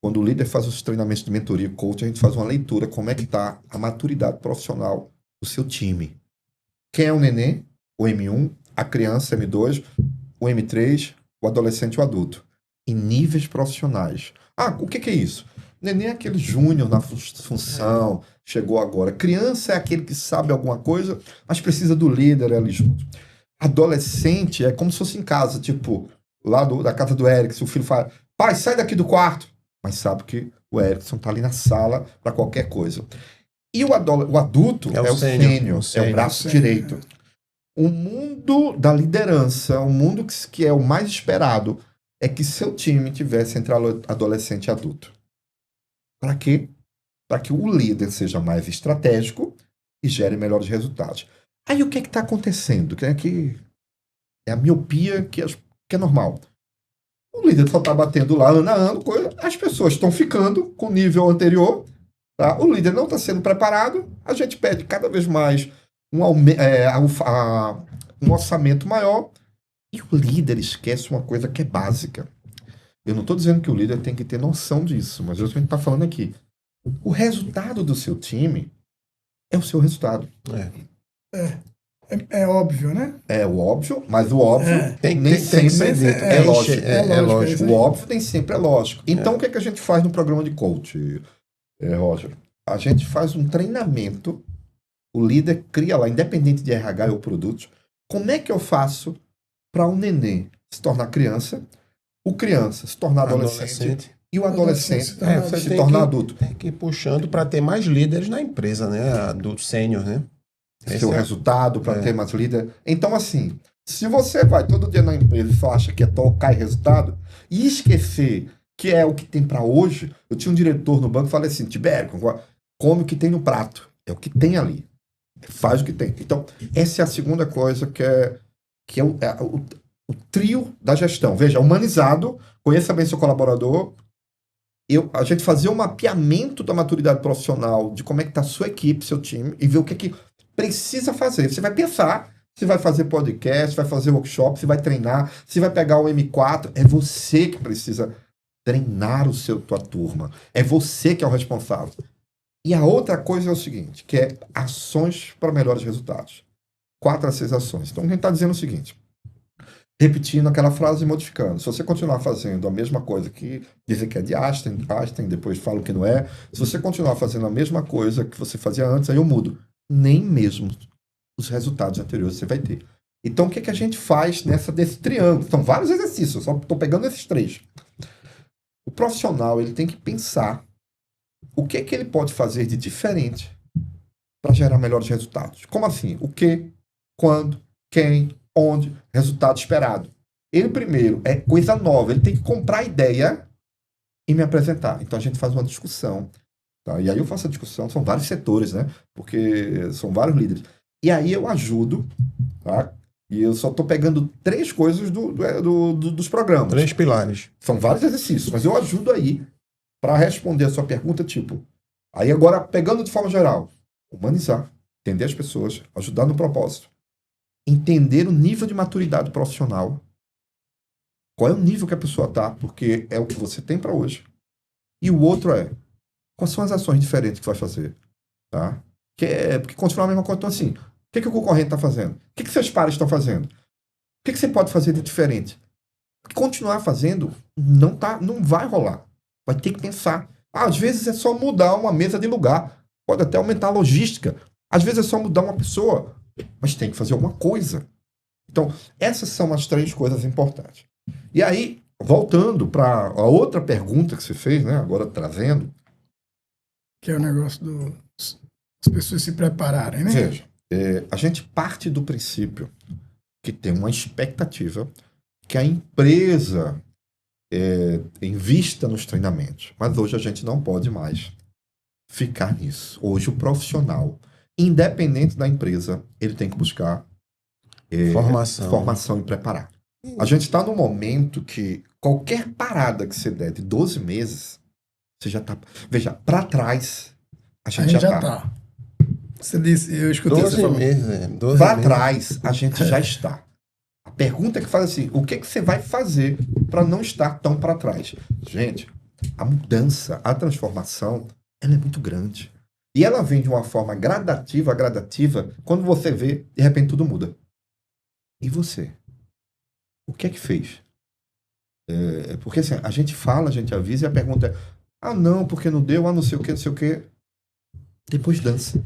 quando o líder faz os treinamentos de mentoria e coach, a gente faz uma leitura como é que está a maturidade profissional do seu time. Quem é o neném, o M1, a criança, M2, o M3, o adolescente e o adulto. Em níveis profissionais. O que é isso? Neném é aquele júnior na função, chegou agora. Criança é aquele que sabe alguma coisa, mas precisa do líder ali junto. Adolescente é como se fosse em casa, tipo, lá da casa do Erickson, o filho fala, pai, sai daqui do quarto. Mas sabe que o Erickson tá ali na sala para qualquer coisa. E o adulto é o sênior, é o braço direito. O mundo da liderança, o mundo que é o mais esperado, é que seu time tivesse entre adolescente e adulto. Para quê? Para que o líder seja mais estratégico e gere melhores resultados. Aí o que está acontecendo? Que é a miopia que é normal. O líder só está batendo lá ano a ano, as pessoas estão ficando com o nível anterior, tá? O líder não está sendo preparado, a gente pede cada vez mais um orçamento maior, e o líder esquece uma coisa que é básica. Eu não estou dizendo que o líder tem que ter noção disso, mas a gente está falando aqui. O resultado do seu time é o seu resultado. É óbvio, né? É o óbvio, mas o óbvio tem nem que sempre ser dito. é lógico. É lógico. O óbvio nem sempre é lógico. Então, o que é que a gente faz no programa de coach, Roger? A gente faz um treinamento. O líder cria lá, independente de RH ou produtos, Como é que eu faço para o neném se tornar criança, o criança se tornar adolescente e o adolescente Adolescente se tornar adulto? Tem que ir puxando para ter mais líderes na empresa, né? Adultos sênior, né? Seu resultado, para ter mais líder. Então, assim, se você vai todo dia na empresa e só acha que é tocar e resultado, e esquecer que é o que tem para hoje, eu tinha um diretor no banco e falei assim, Tibério, come o que tem no prato, é o que tem ali, faz o que tem. Então, essa é a segunda coisa que é o trio da gestão. Veja, humanizado, conheça bem seu colaborador, a gente fazer um mapeamento da maturidade profissional, de como é que está a sua equipe, seu time, e ver o que é que precisa fazer. Você vai pensar se vai fazer podcast, se vai fazer workshop, se vai treinar, se vai pegar o M4. É você que precisa treinar tua turma. É você que é o responsável. E a outra coisa é o seguinte, que é ações para melhores resultados. 4 a 6 ações. Então, a gente está dizendo o seguinte, repetindo aquela frase e modificando. Se você continuar fazendo a mesma coisa que dizem que é de Einstein, depois falam que não é. Se você continuar fazendo a mesma coisa que você fazia antes, aí eu mudo. Nem mesmo os resultados anteriores você vai ter. Então, o que a gente faz desse triângulo? São vários exercícios, só estou pegando esses 3. O profissional ele tem que pensar o que ele pode fazer de diferente para gerar melhores resultados. Como assim? O que, quando, quem, onde, resultado esperado. Ele primeiro é coisa nova, ele tem que comprar a ideia e me apresentar. Então, a gente faz uma discussão. Tá? E aí eu faço a discussão, são vários setores, né? Porque são vários líderes. E aí eu ajudo, tá? E eu só estou pegando 3 coisas dos programas. 3 pilares. São vários exercícios, mas eu ajudo aí para responder a sua pergunta, tipo... Aí agora, pegando de forma geral, humanizar, entender as pessoas, ajudar no propósito, entender o nível de maturidade profissional, qual é o nível que a pessoa está, porque é o que você tem para hoje. E o outro é, quais são as ações diferentes que vai fazer? Tá? Porque continuar a mesma coisa. Então, assim, o que o concorrente está fazendo? O que seus pares estão fazendo? O que você pode fazer de diferente? Porque continuar fazendo não vai rolar. Vai ter que pensar. Às vezes é só mudar uma mesa de lugar. Pode até aumentar a logística. Às vezes é só mudar uma pessoa. Mas tem que fazer alguma coisa. Então, essas são as 3 coisas importantes. E aí, voltando para a outra pergunta que você fez, né? Agora trazendo, que é o negócio das pessoas se prepararem, né? Veja, a gente parte do princípio que tem uma expectativa que a empresa invista nos treinamentos. Mas hoje a gente não pode mais ficar nisso. Hoje o profissional, independente da empresa, ele tem que buscar formação e preparar. A gente está num momento que qualquer parada que você der de 12 meses, você já está... Veja, para trás, a gente já está. Você disse, eu escutei 12 você falando. meses. Para trás, a gente já está. A pergunta que faz assim, o que você vai fazer para não estar tão para trás? Gente, a mudança, a transformação, ela é muito grande. E ela vem de uma forma gradativa, quando você vê, de repente tudo muda. E você? O que é que fez? Porque assim, a gente fala, a gente avisa e a pergunta é, não, porque não deu, não sei o que. Depois dança.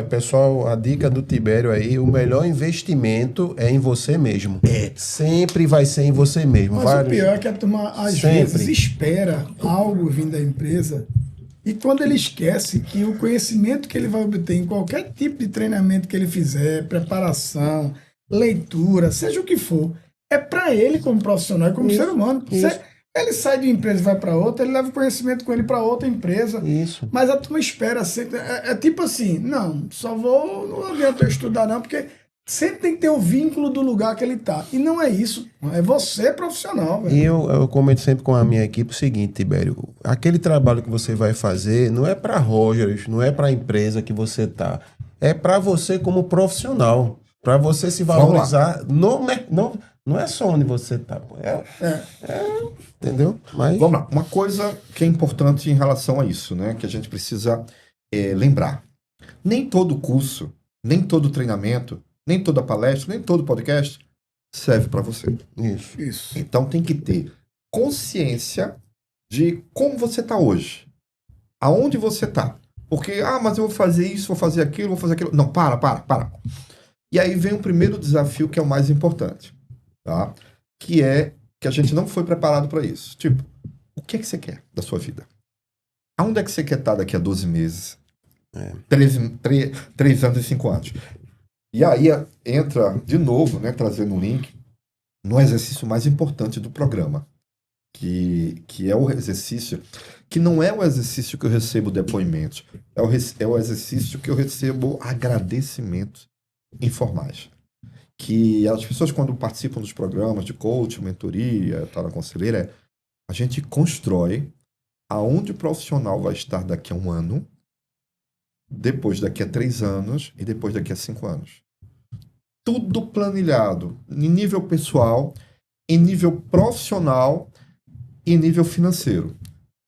Pessoal, a dica do Tibério aí, o melhor investimento é em você mesmo. Sempre vai ser em você mesmo. Mas o pior é que a turma, às vezes, espera algo vindo da empresa e quando ele esquece que o conhecimento que ele vai obter em qualquer tipo de treinamento que ele fizer, preparação, leitura, seja o que for, é para ele como profissional e como ser humano. Ele sai de uma empresa e vai para outra, ele leva o conhecimento com ele para outra empresa. Isso. Mas a turma espera sempre. É tipo assim, não adianta eu estudar não, porque sempre tem que ter o vínculo do lugar que ele tá. E não é isso, é você profissional. Velho. E eu comento sempre com a minha equipe o seguinte, Tibério, aquele trabalho que você vai fazer não é para Rogers, não é para a empresa que você tá, é para você como profissional, para você se valorizar. Não é só onde você tá. Entendeu? Mas... Vamos lá. Uma coisa que é importante em relação a isso, né? Que a gente precisa lembrar. Nem todo curso, nem todo treinamento, nem toda palestra, nem todo podcast serve para você. Isso. Então tem que ter consciência de como você tá hoje. Aonde você tá. Porque, mas eu vou fazer isso, vou fazer aquilo. Não, para. E aí vem o primeiro desafio, que é o mais importante, tá? Que é que a gente não foi preparado para isso. Tipo, o que é que você quer da sua vida? Aonde é que você quer estar daqui a 12 meses? 3 anos e 5 anos. E aí entra, de novo, né, trazendo um link, no exercício mais importante do programa, que é o exercício, que não é o exercício que eu recebo depoimentos, é o exercício que eu recebo agradecimentos informais. Que as pessoas, quando participam dos programas de coaching, mentoria, tal, conselheira, a gente constrói aonde o profissional vai estar daqui a 1 ano, depois daqui a 3 anos e depois daqui a 5 anos. Tudo planilhado, em nível pessoal, em nível profissional e em nível financeiro.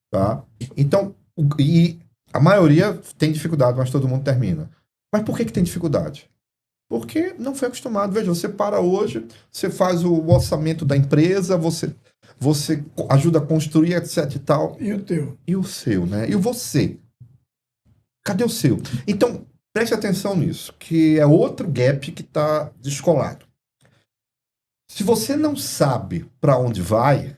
Tá? Então, e a maioria tem dificuldade, mas todo mundo termina. Mas por que tem dificuldade? Porque não foi acostumado. Veja, você para hoje, você faz o orçamento da empresa, você ajuda a construir, etc e tal. E o teu? E o seu, né? E o você? Cadê o seu? Então, preste atenção nisso, que é outro gap que está descolado. Se você não sabe para onde vai,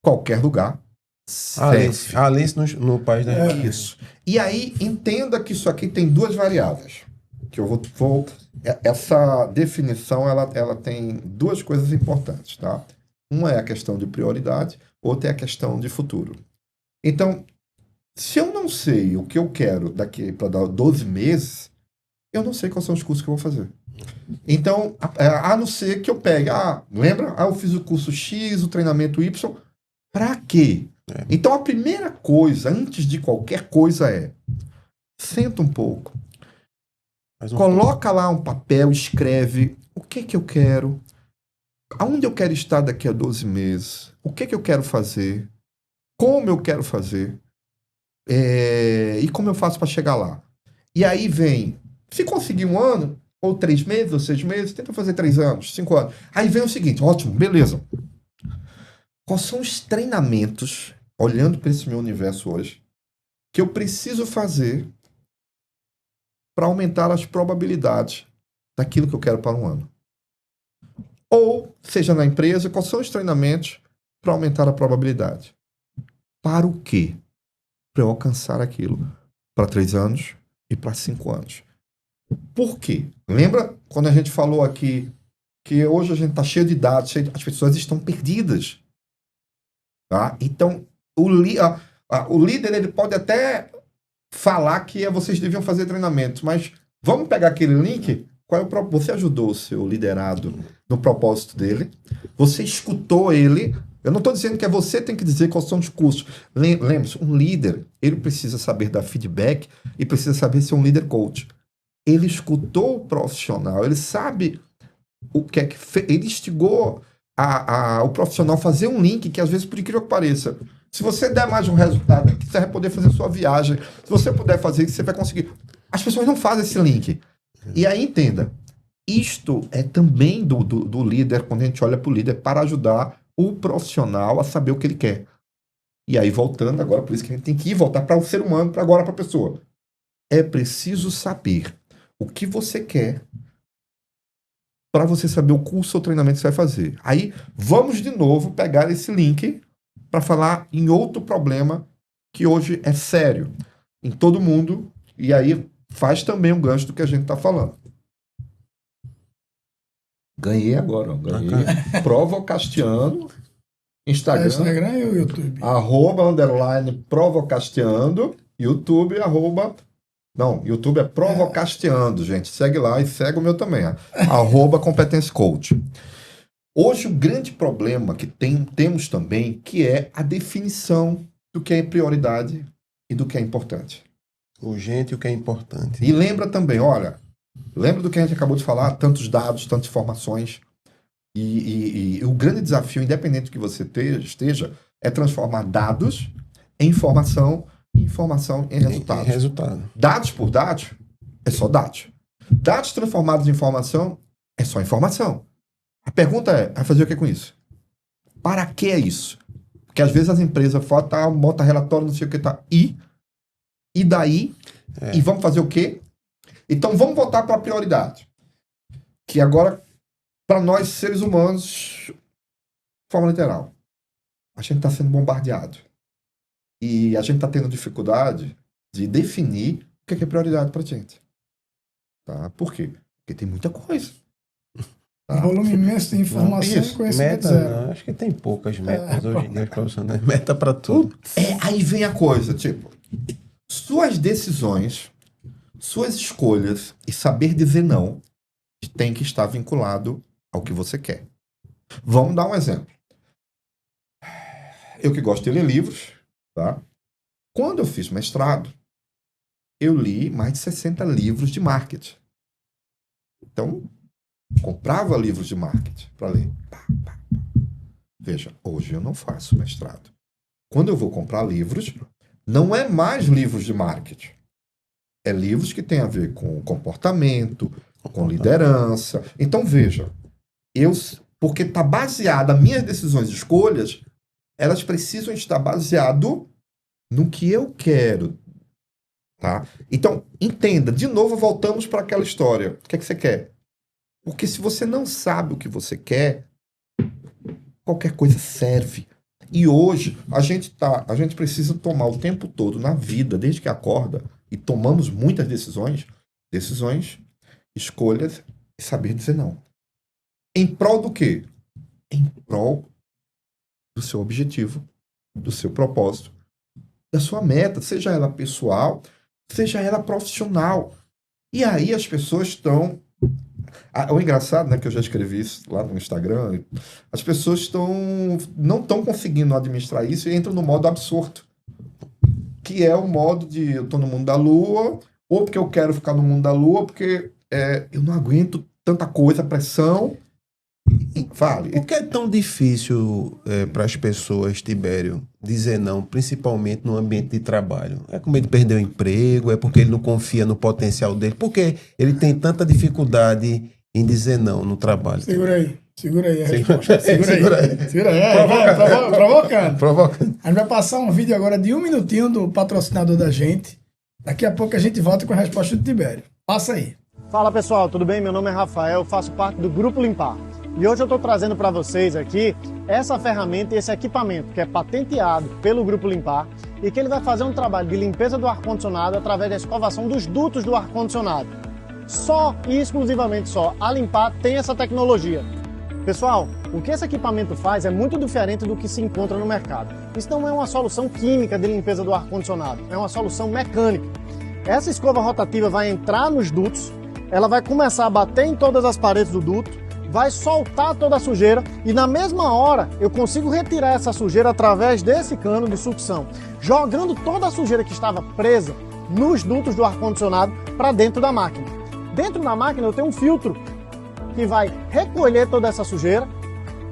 qualquer lugar serve. Alice no País das Maravilhas. Isso. E aí, entenda que isso aqui tem 2 variáveis. Que eu vou essa definição, ela tem 2 coisas importantes, tá? Uma é a questão de prioridade, outra é a questão de futuro. Então, se eu não sei o que eu quero daqui para 12 meses, eu não sei quais são os cursos que eu vou fazer. Então, a não ser que eu pegue, lembra? Eu fiz o curso X, o treinamento Y, para quê? Então, a primeira coisa, antes de qualquer coisa, senta um pouco, coloca lá um papel, escreve o que eu quero, aonde eu quero estar daqui a 12 meses, o que eu quero fazer, como eu quero fazer, e como eu faço para chegar lá. E aí vem, se conseguir 1 ano, ou 3 meses, ou 6 meses, tenta fazer 3 anos, 5 anos. Aí vem o seguinte, ótimo, beleza. Quais são os treinamentos, olhando para esse meu universo hoje, que eu preciso fazer para aumentar as probabilidades daquilo que eu quero para 1 ano? Ou, seja na empresa, quais são os treinamentos para aumentar a probabilidade? Para o quê? Para eu alcançar aquilo para 3 anos e para 5 anos. Por quê? Lembra quando a gente falou aqui que hoje a gente está cheio de dados, as pessoas estão perdidas. Tá? Então, o líder ele pode até falar que vocês deviam fazer treinamento, mas vamos pegar aquele link. Você ajudou o seu liderado no propósito dele, você escutou ele. Eu não estou dizendo que você tem que dizer quais são os cursos. Lembre-se, um líder, ele precisa saber dar feedback e precisa saber ser um líder coach. Ele escutou o profissional, ele sabe o que é que ele instigou o profissional a fazer um link que, às vezes, por incrível que pareça, se você der mais um resultado, você vai poder fazer sua viagem. Se você puder fazer isso, você vai conseguir. As pessoas não fazem esse link. E aí, entenda, isto é também do líder, quando a gente olha para o líder, para ajudar o profissional a saber o que ele quer. E aí, voltando agora, por isso que a gente tem que voltar para o ser humano, para agora para a pessoa. É preciso saber o que você quer para você saber o curso ou treinamento que você vai fazer. Aí, vamos de novo pegar esse link para falar em outro problema que hoje é sério em todo mundo, e aí faz também um gancho do que a gente está falando. Ganhei agora, ganhei. Provocastiano, Instagram. Instagram e o YouTube. @_provocastiano, YouTube, Não, YouTube é Provocastiano, gente. Segue lá e segue o meu também. @competence coach. Hoje o grande problema que temos também, que é a definição do que é prioridade e do que é importante. Urgente e o que é importante. E lembra também, lembra do que a gente acabou de falar, tantos dados, tantas informações. E o grande desafio, independente do que você esteja, é transformar dados em informação e informação em resultados. Resultado. Dados por dados é só dados. Dados transformados em informação é só informação. A pergunta vai fazer o que com isso? Para que é isso? Porque às vezes as empresas botam relatório, não sei o que tá. E daí? E vamos fazer o quê? Então vamos voltar para a prioridade. que agora, para nós seres humanos, de forma literal, a gente está sendo bombardeado. E a gente está tendo dificuldade de definir o que é prioridade para a gente. Tá? Por quê? Porque tem muita coisa. Um volume imenso de informação e conhecimento zero. Não, acho que tem poucas metas hoje em dia, profissionais. Meta para tudo. Aí vem a coisa, tipo, suas decisões, suas escolhas e saber dizer não tem que estar vinculado ao que você quer. Vamos dar um exemplo. Eu que gosto de ler livros, tá? Quando eu fiz mestrado, eu li mais de 60 livros de marketing. Então, comprava livros de marketing para ler. Veja, hoje eu não faço mestrado. Quando eu vou comprar livros, não é mais livros de marketing. É livros que têm a ver com comportamento, com liderança. Então, veja, porque está baseada, minhas decisões e escolhas, elas precisam estar baseado no que eu quero. Tá? Então, entenda, de novo voltamos para aquela história. O que é que você quer? Porque se você não sabe o que você quer, qualquer coisa serve. E hoje, a gente precisa tomar o tempo todo na vida, desde que acorda, e tomamos muitas decisões, escolhas e saber dizer não. Em prol do quê? Em prol do seu objetivo, do seu propósito, da sua meta, seja ela pessoal, seja ela profissional. E aí as pessoas estão... O engraçado, né, que eu já escrevi isso lá no Instagram, as pessoas não estão conseguindo administrar isso e entram no modo absorto, que é o modo de eu estou no mundo da lua, ou porque eu quero ficar no mundo da lua, porque eu não aguento tanta coisa, pressão. Fale. Por que é tão difícil para as pessoas, Tibério, dizer não, principalmente no ambiente de trabalho? É com medo de perder o emprego? É porque ele não confia no potencial dele? Por que ele tem tanta dificuldade em dizer não no trabalho? Segura aí a resposta. Segura aí. Provocando. A gente vai passar um vídeo agora de 1 minutinho do patrocinador da gente. Daqui a pouco a gente volta com a resposta do Tibério. Passa aí. Fala pessoal, tudo bem? Meu nome é Rafael, faço parte do Grupo Limpar. E hoje eu estou trazendo para vocês aqui essa ferramenta e esse equipamento que é patenteado pelo Grupo Limpar e que ele vai fazer um trabalho de limpeza do ar-condicionado através da escovação dos dutos do ar-condicionado. Só e exclusivamente só a Limpar tem essa tecnologia. Pessoal, o que esse equipamento faz é muito diferente do que se encontra no mercado. Isso não é uma solução química de limpeza do ar-condicionado, é uma solução mecânica. Essa escova rotativa vai entrar nos dutos, ela vai começar a bater em todas as paredes do duto, vai soltar toda a sujeira e na mesma hora eu consigo retirar essa sujeira através desse cano de sucção, jogando toda a sujeira que estava presa nos dutos do ar-condicionado para dentro da máquina. Dentro da máquina eu tenho um filtro que vai recolher toda essa sujeira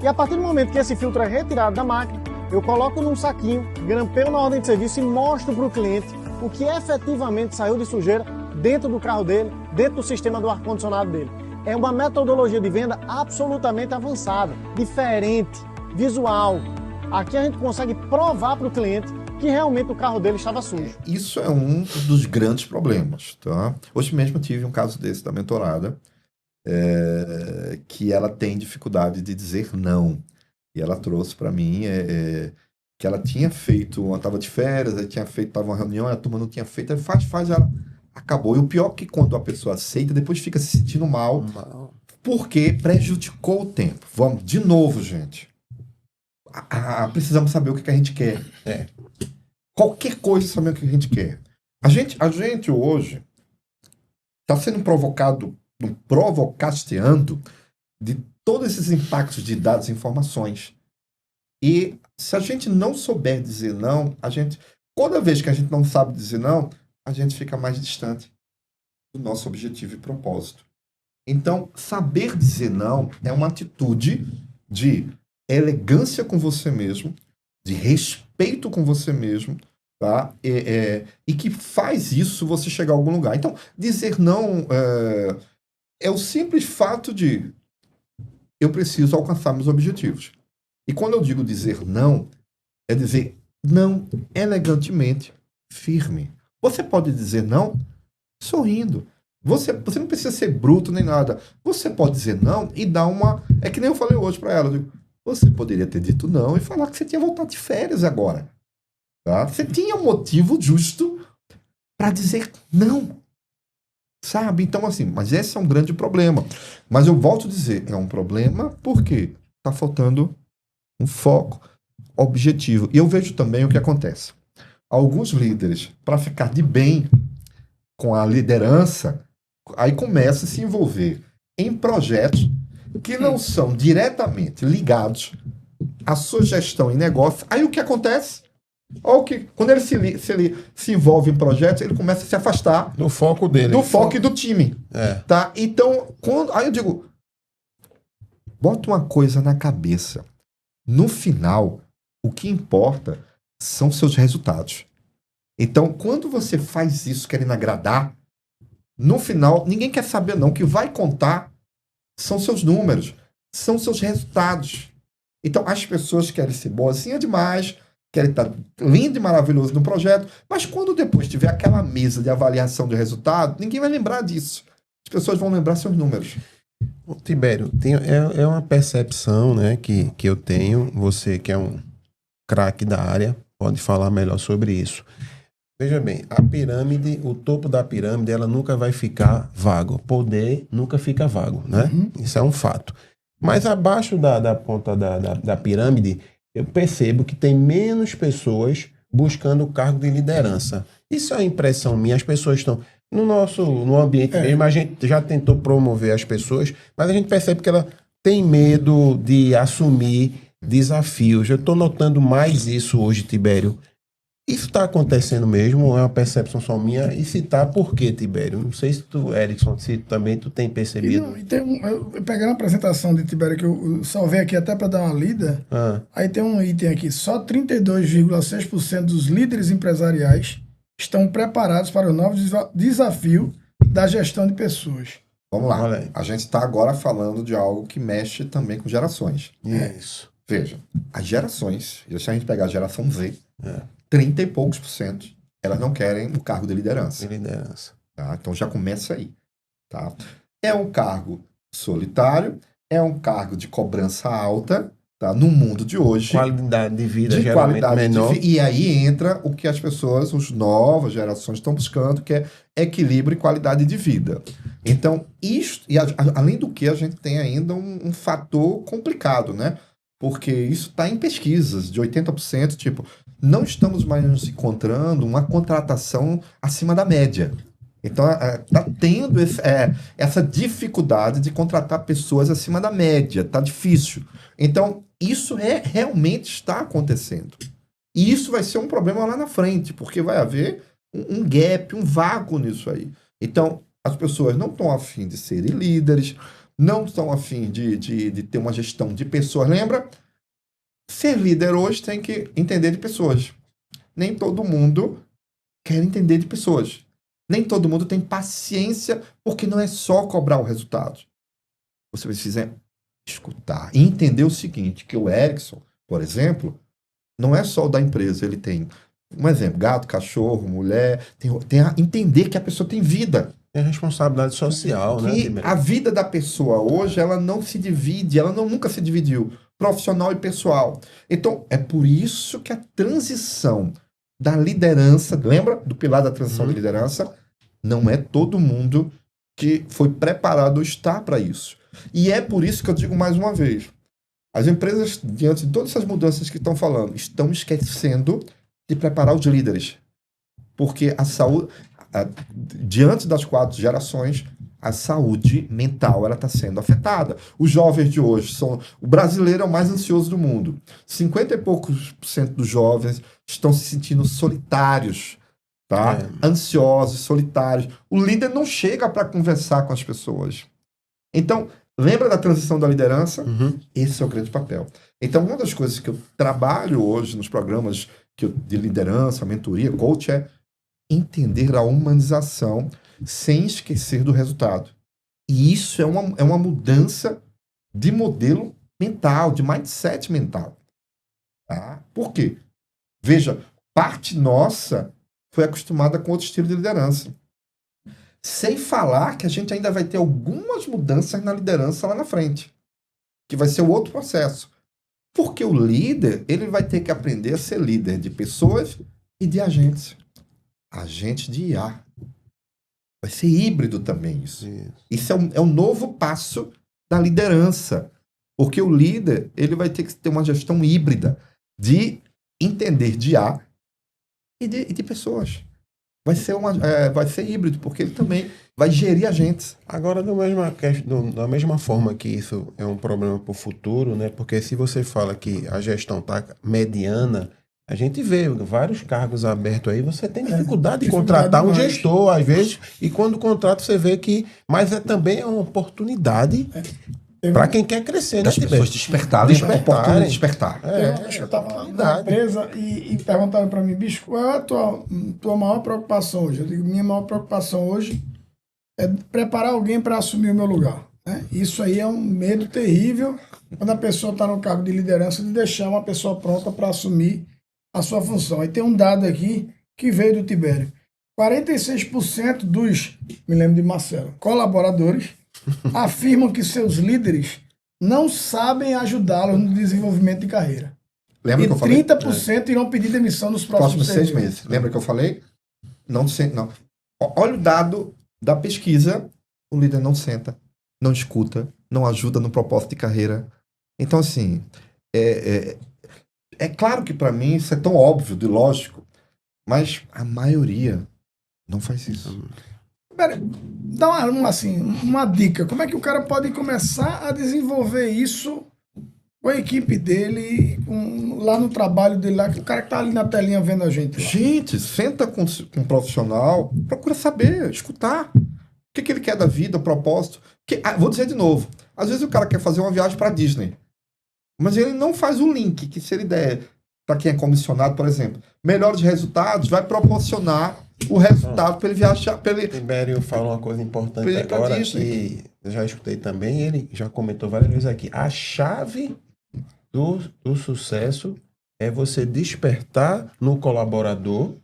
e a partir do momento que esse filtro é retirado da máquina, eu coloco num saquinho, grampeio na ordem de serviço e mostro para o cliente o que efetivamente saiu de sujeira dentro do carro dele, dentro do sistema do ar-condicionado dele. É uma metodologia de venda absolutamente avançada, diferente, visual. Aqui a gente consegue provar para o cliente que realmente o carro dele estava sujo. Isso é um dos grandes problemas. Tá? Hoje mesmo eu tive um caso desse da mentorada, que ela tem dificuldade de dizer não. E ela trouxe para mim que ela tinha feito, ela estava de férias, estava uma reunião, a turma não tinha feito, aí faz, ela acabou. E o pior é que quando a pessoa aceita, depois fica se sentindo mal, porque prejudicou o tempo. Vamos, de novo, gente. Precisamos saber o que a gente quer. Qualquer coisa, saber o que a gente quer. A gente hoje está sendo provocasteando de todos esses impactos de dados e informações. E se a gente não souber dizer não, toda vez que a gente não sabe dizer não, a gente fica mais distante do nosso objetivo e propósito. Então, saber dizer não é uma atitude de elegância com você mesmo, de respeito com você mesmo, tá? E que faz isso você chegar a algum lugar. Então, dizer não é o simples fato de eu preciso alcançar meus objetivos. E quando eu digo dizer não, é dizer não elegantemente, firme. Você pode dizer não sorrindo. Você não precisa ser bruto nem nada. Você pode dizer não e dar uma... É que nem eu falei hoje para ela. Eu digo, você poderia ter dito não e falar que você tinha voltado de férias agora. Tá? Você tinha um motivo justo para dizer não. Sabe? Então, assim, mas esse é um grande problema. Mas eu volto a dizer, é um problema porque está faltando um foco objetivo. E eu vejo também o que acontece. Alguns líderes, para ficar de bem com a liderança, aí começa a se envolver em projetos que não são diretamente ligados à sua gestão em negócio. Aí o que acontece? Quando ele se envolve em projetos, ele começa a se afastar Do foco dele. do foco e do time. É. Tá? Então, aí eu digo, bota uma coisa na cabeça. No final, o que importa são seus resultados. Então, quando você faz isso querendo agradar, no final, ninguém quer saber não. O que vai contar são seus números, são seus resultados. Então, as pessoas querem ser boazinha demais, querem estar lindo e maravilhoso no projeto, mas quando depois tiver aquela mesa de avaliação de resultado, ninguém vai lembrar disso. As pessoas vão lembrar seus números. Ô, Tibério, é uma percepção, né, que eu tenho. Você que é um craque da área, pode falar melhor sobre isso. Veja bem, a pirâmide, o topo da pirâmide, ela nunca vai ficar vago. Poder nunca fica vago, né? Isso é um fato. Mas abaixo da ponta da pirâmide, eu percebo que tem menos pessoas buscando o cargo de liderança. Isso é uma impressão minha. As pessoas estão no ambiente mesmo, a gente já tentou promover as pessoas, mas a gente percebe que ela tem medo de assumir desafios. Eu estou notando mais isso hoje, Tibério. Isso está acontecendo mesmo, é uma percepção só minha? E se tá, por quê, Tibério? Não sei se tu, Erickson, se também tu tem percebido. Eu peguei uma apresentação de Tibério que eu salvei aqui até para dar uma lida. Aí tem um item aqui, só 32,6% dos líderes empresariais estão preparados para o novo desafio da gestão de pessoas. Vamos lá. A gente está agora falando de algo que mexe também com gerações. Isso. Veja, as gerações, se a gente pegar a geração Z, 30 e poucos %, elas não querem o cargo de liderança. Tá? Então já começa aí. Tá? É um cargo solitário, é um cargo de cobrança alta, tá? No mundo de hoje. Qualidade de vida geralmente menor. E aí entra o que as pessoas, as novas gerações estão buscando, que é equilíbrio e qualidade de vida. Então, isso, e além do que, a gente tem ainda um fator complicado, né? Porque isso está em pesquisas de 80%, tipo, não estamos mais nos encontrando uma contratação acima da média. Então, está tendo essa dificuldade de contratar pessoas acima da média. Está difícil. Então, isso realmente está acontecendo. E isso vai ser um problema lá na frente, porque vai haver um gap, um vácuo nisso aí. Então, as pessoas não estão a fim de serem líderes, não estão a fim de ter uma gestão de pessoas. Lembra? Ser líder hoje tem que entender de pessoas. Nem todo mundo quer entender de pessoas. Nem todo mundo tem paciência, porque não é só cobrar o resultado. Você precisa escutar e entender o seguinte, que o Erickson, por exemplo, não é só o da empresa, ele tem, um exemplo, gato, cachorro, mulher, tem a entender que a pessoa tem vida. É responsabilidade social, né? Que a vida da pessoa hoje, ela não se divide, ela nunca se dividiu, profissional e pessoal. Então, é por isso que a transição da liderança, lembra do pilar da transição de liderança? Não é todo mundo que foi preparado ou está para isso. E é por isso que eu digo mais uma vez, as empresas, diante de todas essas mudanças que estão falando, estão esquecendo de preparar os líderes. Porque a saúde, diante das 4 gerações, a saúde mental ela está sendo afetada. Os jovens de hoje o brasileiro é o mais ansioso do mundo. 50 e poucos % dos jovens estão se sentindo solitários, tá? Ansiosos, solitários. O líder não chega para conversar com as pessoas. Então, lembra da transição da liderança? Esse é o grande papel. Então, uma das coisas que eu trabalho hoje nos programas de liderança, mentoria, coach, é entender a humanização sem esquecer do resultado. E isso é uma mudança de modelo mental, de mindset mental. Tá? Por quê? Veja, parte nossa foi acostumada com outro estilo de liderança. Sem falar que a gente ainda vai ter algumas mudanças na liderança lá na frente, que vai ser o outro processo. Porque o líder, ele vai ter que aprender a ser líder de pessoas e de agentes. Agente de IA. Vai ser híbrido também isso. Isso é um novo passo da liderança. Porque o líder, ele vai ter que ter uma gestão híbrida de entender de IA e de pessoas. Vai ser híbrido, porque ele também vai gerir agentes. Agora, da mesma forma que isso é um problema para o futuro, né? Porque se você fala que a gestão está mediana, a gente vê vários cargos abertos aí, você tem dificuldade de contratar um gestor, às vezes, e quando contrata você vê que... Mas também é uma oportunidade para quem quer crescer, Das né, pessoas Tibério? despertarem. Despertar. Eu estava na empresa e perguntaram para mim, bicho, qual é a tua maior preocupação hoje? Eu digo, minha maior preocupação hoje é preparar alguém para assumir o meu lugar. Né? Isso aí é um medo terrível quando a pessoa está no cargo de liderança, de deixar uma pessoa pronta para assumir a sua função. Aí tem um dado aqui que veio do Tibério. 46% dos, me lembro de Marcelo, colaboradores afirmam que seus líderes não sabem ajudá-los no desenvolvimento de carreira. Lembra E que eu falei? 30% irão pedir demissão nos próximos 6 meses. Lembra que eu falei? Não. Olha o dado da pesquisa. O líder não senta, não escuta, não ajuda no propósito de carreira. Então, assim, é claro que para mim isso é tão óbvio, de lógico, mas a maioria não faz isso. Dá uma dica. Como é que o cara pode começar a desenvolver isso com a equipe dele, lá no trabalho dele, lá, o cara que tá ali na telinha vendo a gente lá. Gente, senta com um profissional, procura saber, escutar. O que ele quer da vida, o propósito. Vou dizer de novo. Às vezes o cara quer fazer uma viagem para Disney, mas ele não faz o link, que se ele der, para quem é comissionado, por exemplo, melhores resultados, vai proporcionar o resultado para ele viajar. Tibério fala uma coisa importante agora que eu já escutei também, ele já comentou várias vezes aqui. A chave do sucesso é você despertar no colaborador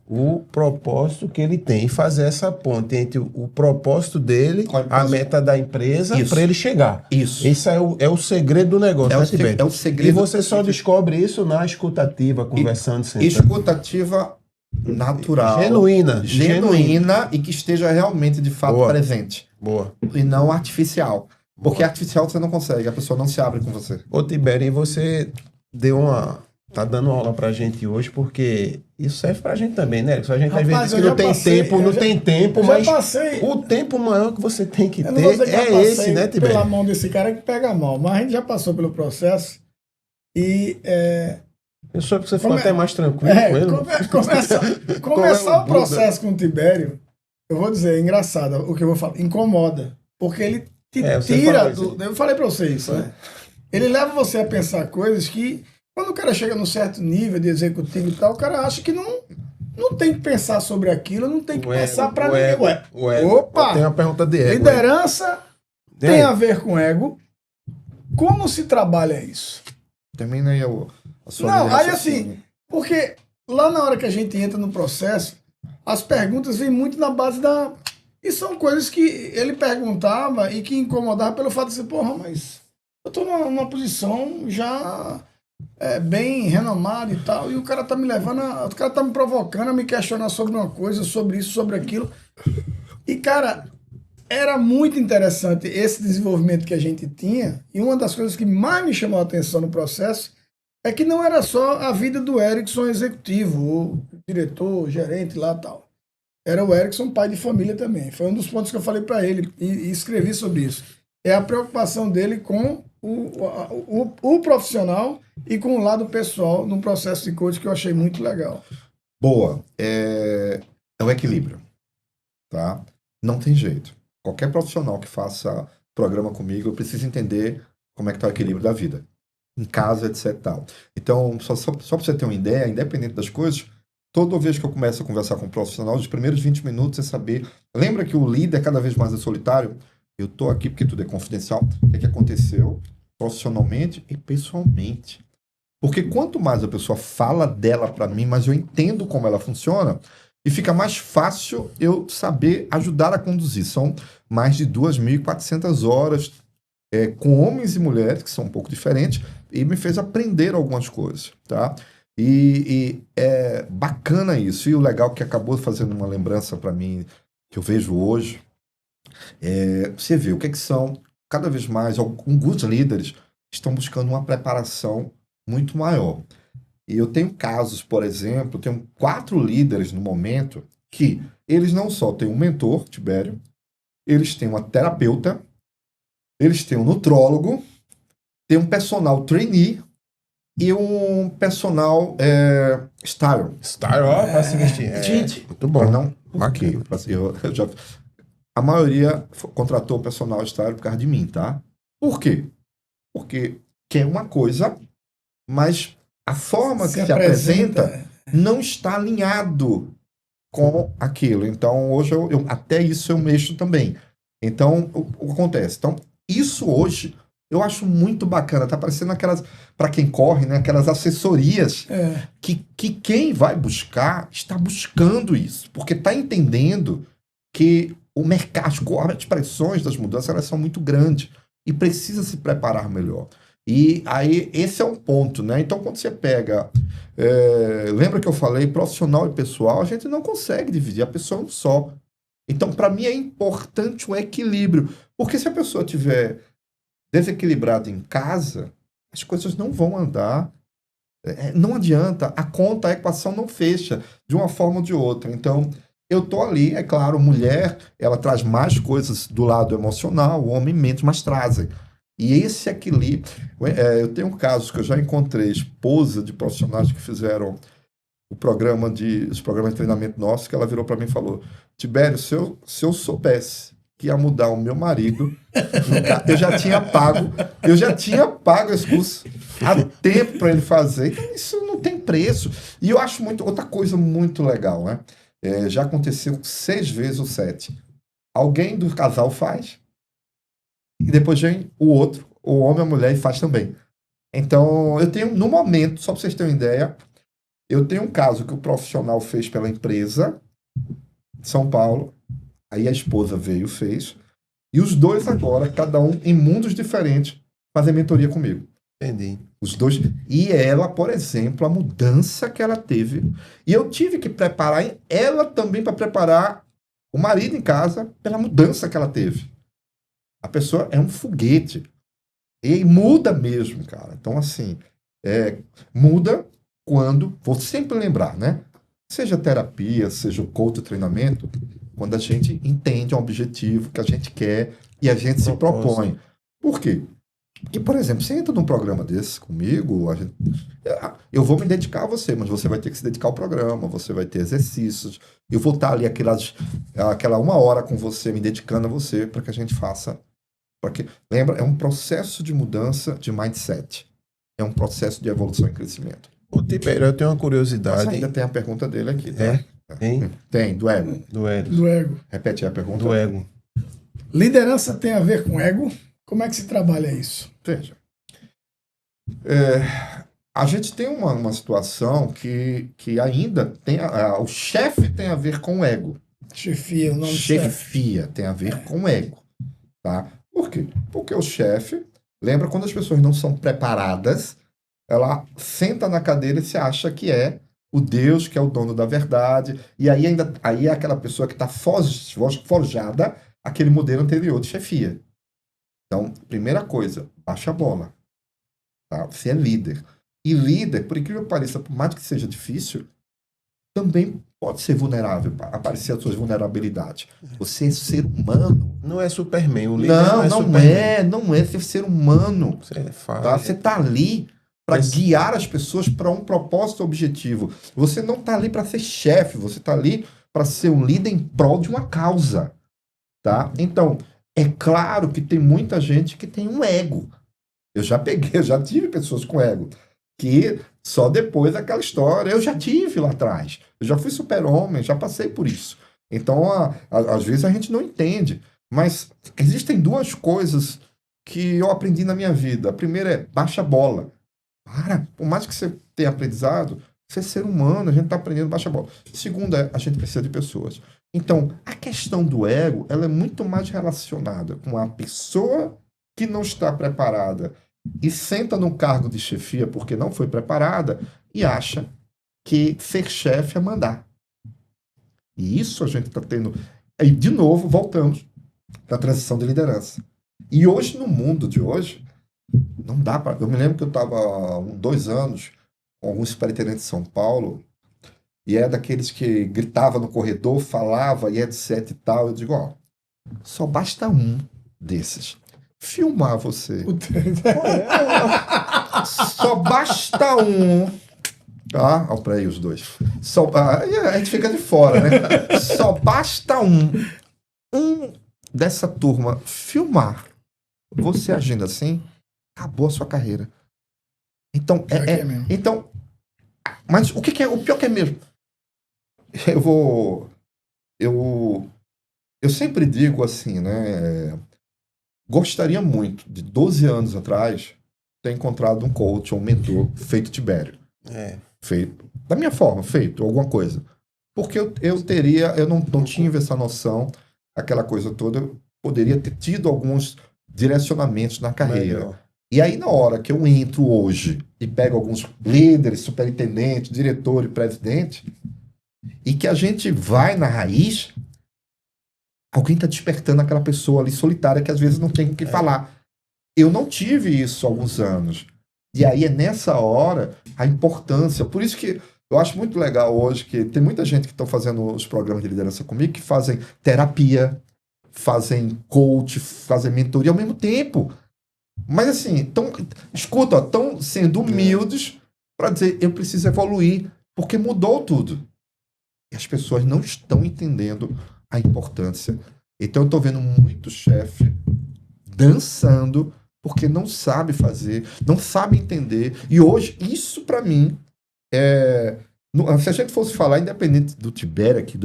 o propósito que ele tem e fazer essa ponte entre o propósito dele, a meta da empresa, para ele chegar. Isso. Esse é o segredo do negócio, né, Tibério? É o segredo. E você só descobre isso na escutativa, conversando sempre. Escutativa natural. Genuína e que esteja realmente, de fato, presente. Boa. E não artificial. Porque artificial você não consegue, a pessoa não se abre com você. Ô, Tibério, e você tá dando aula pra gente hoje, porque isso serve pra gente também, né? Só a gente às vezes diz que não tem tempo, mas o tempo maior que você tem que ter é esse, né, Tibério? Pela mão desse cara que pega mal, mas a gente já passou pelo processo e... Eu soube que você ficou até mais tranquilo com ele. Começar o processo com o Tibério, eu vou dizer, é engraçado o que eu vou falar, incomoda, porque ele te tira do... Eu falei pra você isso, né? Ele leva você a pensar coisas que, quando o cara chega num certo nível de executivo e tal, o cara acha que não tem que pensar sobre aquilo, não tem que pensar pra ninguém. Opa! Tem uma pergunta de ego. Liderança tem a ver com ego. Como se trabalha isso? Também não é a sua Não, aí assim, porque lá na hora que a gente entra no processo, as perguntas vêm muito na base da... E são coisas que ele perguntava e que incomodavam pelo fato de ser, porra, mas eu tô numa posição já bem renomada e tal, e o cara tá me levando, o cara tá me provocando a me questionar sobre uma coisa, sobre isso, sobre aquilo. E, cara, era muito interessante esse desenvolvimento que a gente tinha, e uma das coisas que mais me chamou a atenção no processo é que não era só a vida do Erickson executivo, o diretor, o gerente lá e tal. Era o Erickson pai de família também. Foi um dos pontos que eu falei para ele e escrevi sobre isso. É a preocupação dele com o profissional e com o lado pessoal no processo de coaching, que eu achei muito legal. Boa. É o equilíbrio. Tá? Não tem jeito. Qualquer profissional que faça programa comigo, eu preciso entender como é que está o equilíbrio da vida. Em casa, etc. Tal. Então, só para você ter uma ideia, independente das coisas, toda vez que eu começo a conversar com um profissional, os primeiros 20 minutos é saber... Lembra que o líder cada vez mais é solitário? Eu estou aqui porque tudo é confidencial. O que aconteceu profissionalmente e pessoalmente? Porque quanto mais a pessoa fala dela para mim, mais eu entendo como ela funciona, e fica mais fácil eu saber ajudar a conduzir. São mais de 2.400 horas com homens e mulheres, que são um pouco diferentes, e me fez aprender algumas coisas, tá? E é bacana isso. E o legal que acabou fazendo uma lembrança para mim, que eu vejo hoje, você vê o que são, cada vez mais, alguns líderes estão buscando uma preparação muito maior. E eu tenho casos, por exemplo, tenho 4 líderes no momento que eles não só têm um mentor, Tibério, eles têm uma terapeuta, eles têm um nutrólogo, tem um personal trainee e um personal style. Style, ó, pra se vestir. Gente, muito bom. Não, por quê? A maioria contratou o personal style por causa de mim, tá? Por quê? Porque quer uma coisa, mas a forma que se apresenta não está alinhado com aquilo. Então, hoje, até isso eu mexo também. Então, o que acontece? Então, isso hoje eu acho muito bacana. Tá parecendo aquelas, para quem corre, né? Aquelas assessorias que quem vai buscar está buscando isso. Porque está entendendo que o mercado, as pressões das mudanças, elas são muito grandes. E precisa se preparar melhor. E aí, esse é um ponto, né? Então, quando você pega... lembra que eu falei, profissional e pessoal, a gente não consegue dividir, a pessoa é um só. Então, para mim, é importante o equilíbrio. Porque se a pessoa estiver desequilibrada em casa, as coisas não vão andar. Não adianta, a conta, a equação não fecha de uma forma ou de outra. Então, eu tô ali, é claro, mulher, ela traz mais coisas do lado emocional, o homem menos, mas trazem. E esse equilíbrio... eu tenho casos que eu já encontrei esposa de profissionais que fizeram os programas de treinamento nosso, que ela virou para mim e falou: Tibério, se eu soubesse que ia mudar o meu marido, eu já tinha pago esse curso há tempo para ele fazer. Então, isso não tem preço. E eu acho outra coisa muito legal, né? Já aconteceu 6 vezes ou 7. Alguém do casal faz, e depois vem o outro, o homem ou a mulher, e faz também. Então, eu tenho, no momento, só para vocês terem uma ideia, eu tenho um caso que o profissional fez pela empresa, São Paulo, aí a esposa veio e fez, e os dois agora, cada um em mundos diferentes, fazem mentoria comigo. Entendi. Os dois. E ela, por exemplo, a mudança que ela teve, e eu tive que preparar ela também para preparar o marido em casa pela mudança que ela teve. A pessoa é um foguete. E muda mesmo, cara. Então, assim, muda quando... Vou sempre lembrar, né? Seja terapia, seja o coach, treinamento, quando a gente entende um objetivo que a gente quer e a gente se propõe. Por quê? Porque, por exemplo, você entra num programa desse comigo, eu vou me dedicar a você, mas você vai ter que se dedicar ao programa, você vai ter exercícios, eu vou estar ali aquela 1 hora com você, me dedicando a você, para que a gente faça. Porque, lembra, é um processo de mudança de mindset. É um processo de evolução e crescimento. Ô, Tibério, eu tenho uma curiosidade. Mas ainda tem a pergunta dele aqui, tá? Tem? Tem, do ego. Do ego. Do ego. Repete aí a pergunta. Do ego. Liderança tem a ver com ego? Como é que se trabalha isso? Veja. A gente tem uma situação que ainda tem... o chefe tem a ver com o ego. Chefia, o nome do chefe. Chefia tem a ver com o ego. Tá? Por quê? Porque o chefe... Lembra, quando as pessoas não são preparadas, ela senta na cadeira e se acha que é o Deus, que é o dono da verdade. E aí é aquela pessoa que está forjada aquele modelo anterior de chefia. Então, primeira coisa, baixa a bola. Tá? Você é líder. E líder, por incrível que pareça, por mais que seja difícil, também pode ser vulnerável, aparecer as suas vulnerabilidades. Você é ser humano. Não é Superman. O líder não é Superman. Não é ser ser humano. Você é fácil. Tá? Você está ali para guiar as pessoas para um propósito objetivo. Você não está ali para ser chefe, você está ali para ser um líder em prol de uma causa. Tá? Então, é claro que tem muita gente que tem um ego. Eu já tive pessoas com ego. Que só depois daquela história, eu já tive lá atrás. Eu já fui super-homem, já passei por isso. Então, às vezes a gente não entende. Mas existem 2 coisas que eu aprendi na minha vida. A primeira é, baixa a bola. Por mais que você tenha aprendizado, ser humano, a gente está aprendendo a baixar a bola. Segundo a gente precisa de pessoas. Então, a questão do ego, ela é muito mais relacionada com a pessoa que não está preparada e senta no cargo de chefia porque não foi preparada e acha que ser chefe é mandar. E isso a gente está tendo... E, de novo, voltamos para a transição de liderança. E hoje, no mundo de hoje, não dá para... Eu me lembro que eu estava há 2 anos com alguns superintendentes de São Paulo e é daqueles que gritava no corredor, falava e etc e tal. Eu digo, ó, só basta um desses filmar você. Só basta um. Tá? Olha pra aí os dois. A gente fica de fora, né? Só basta um dessa turma filmar você agindo assim, acabou a sua carreira. Então, então, mas o que é? O pior que é mesmo. Eu sempre digo assim, né? Gostaria muito de 12 anos atrás ter encontrado um coach ou um mentor feito Tibério. Feito, da minha forma, feito alguma coisa. Porque eu não tive essa noção, aquela coisa toda, eu poderia ter tido alguns direcionamentos na carreira. Melhor. E aí, na hora que eu entro hoje e pego alguns líderes, superintendentes, diretor e presidente, e que a gente vai na raiz, alguém está despertando aquela pessoa ali solitária que às vezes não tem o que falar. Eu não tive isso há alguns anos. E aí é nessa hora a importância. Por isso que eu acho muito legal hoje que tem muita gente que está fazendo os programas de liderança comigo que fazem terapia, fazem coach, fazem mentoria ao mesmo tempo. Mas assim, estão sendo humildes para dizer, eu preciso evoluir, porque mudou tudo. E as pessoas não estão entendendo a importância. Então eu estou vendo muito chefe dançando porque não sabe fazer, não sabe entender. E hoje, isso para mim, se a gente fosse falar, independente do Tibério aqui,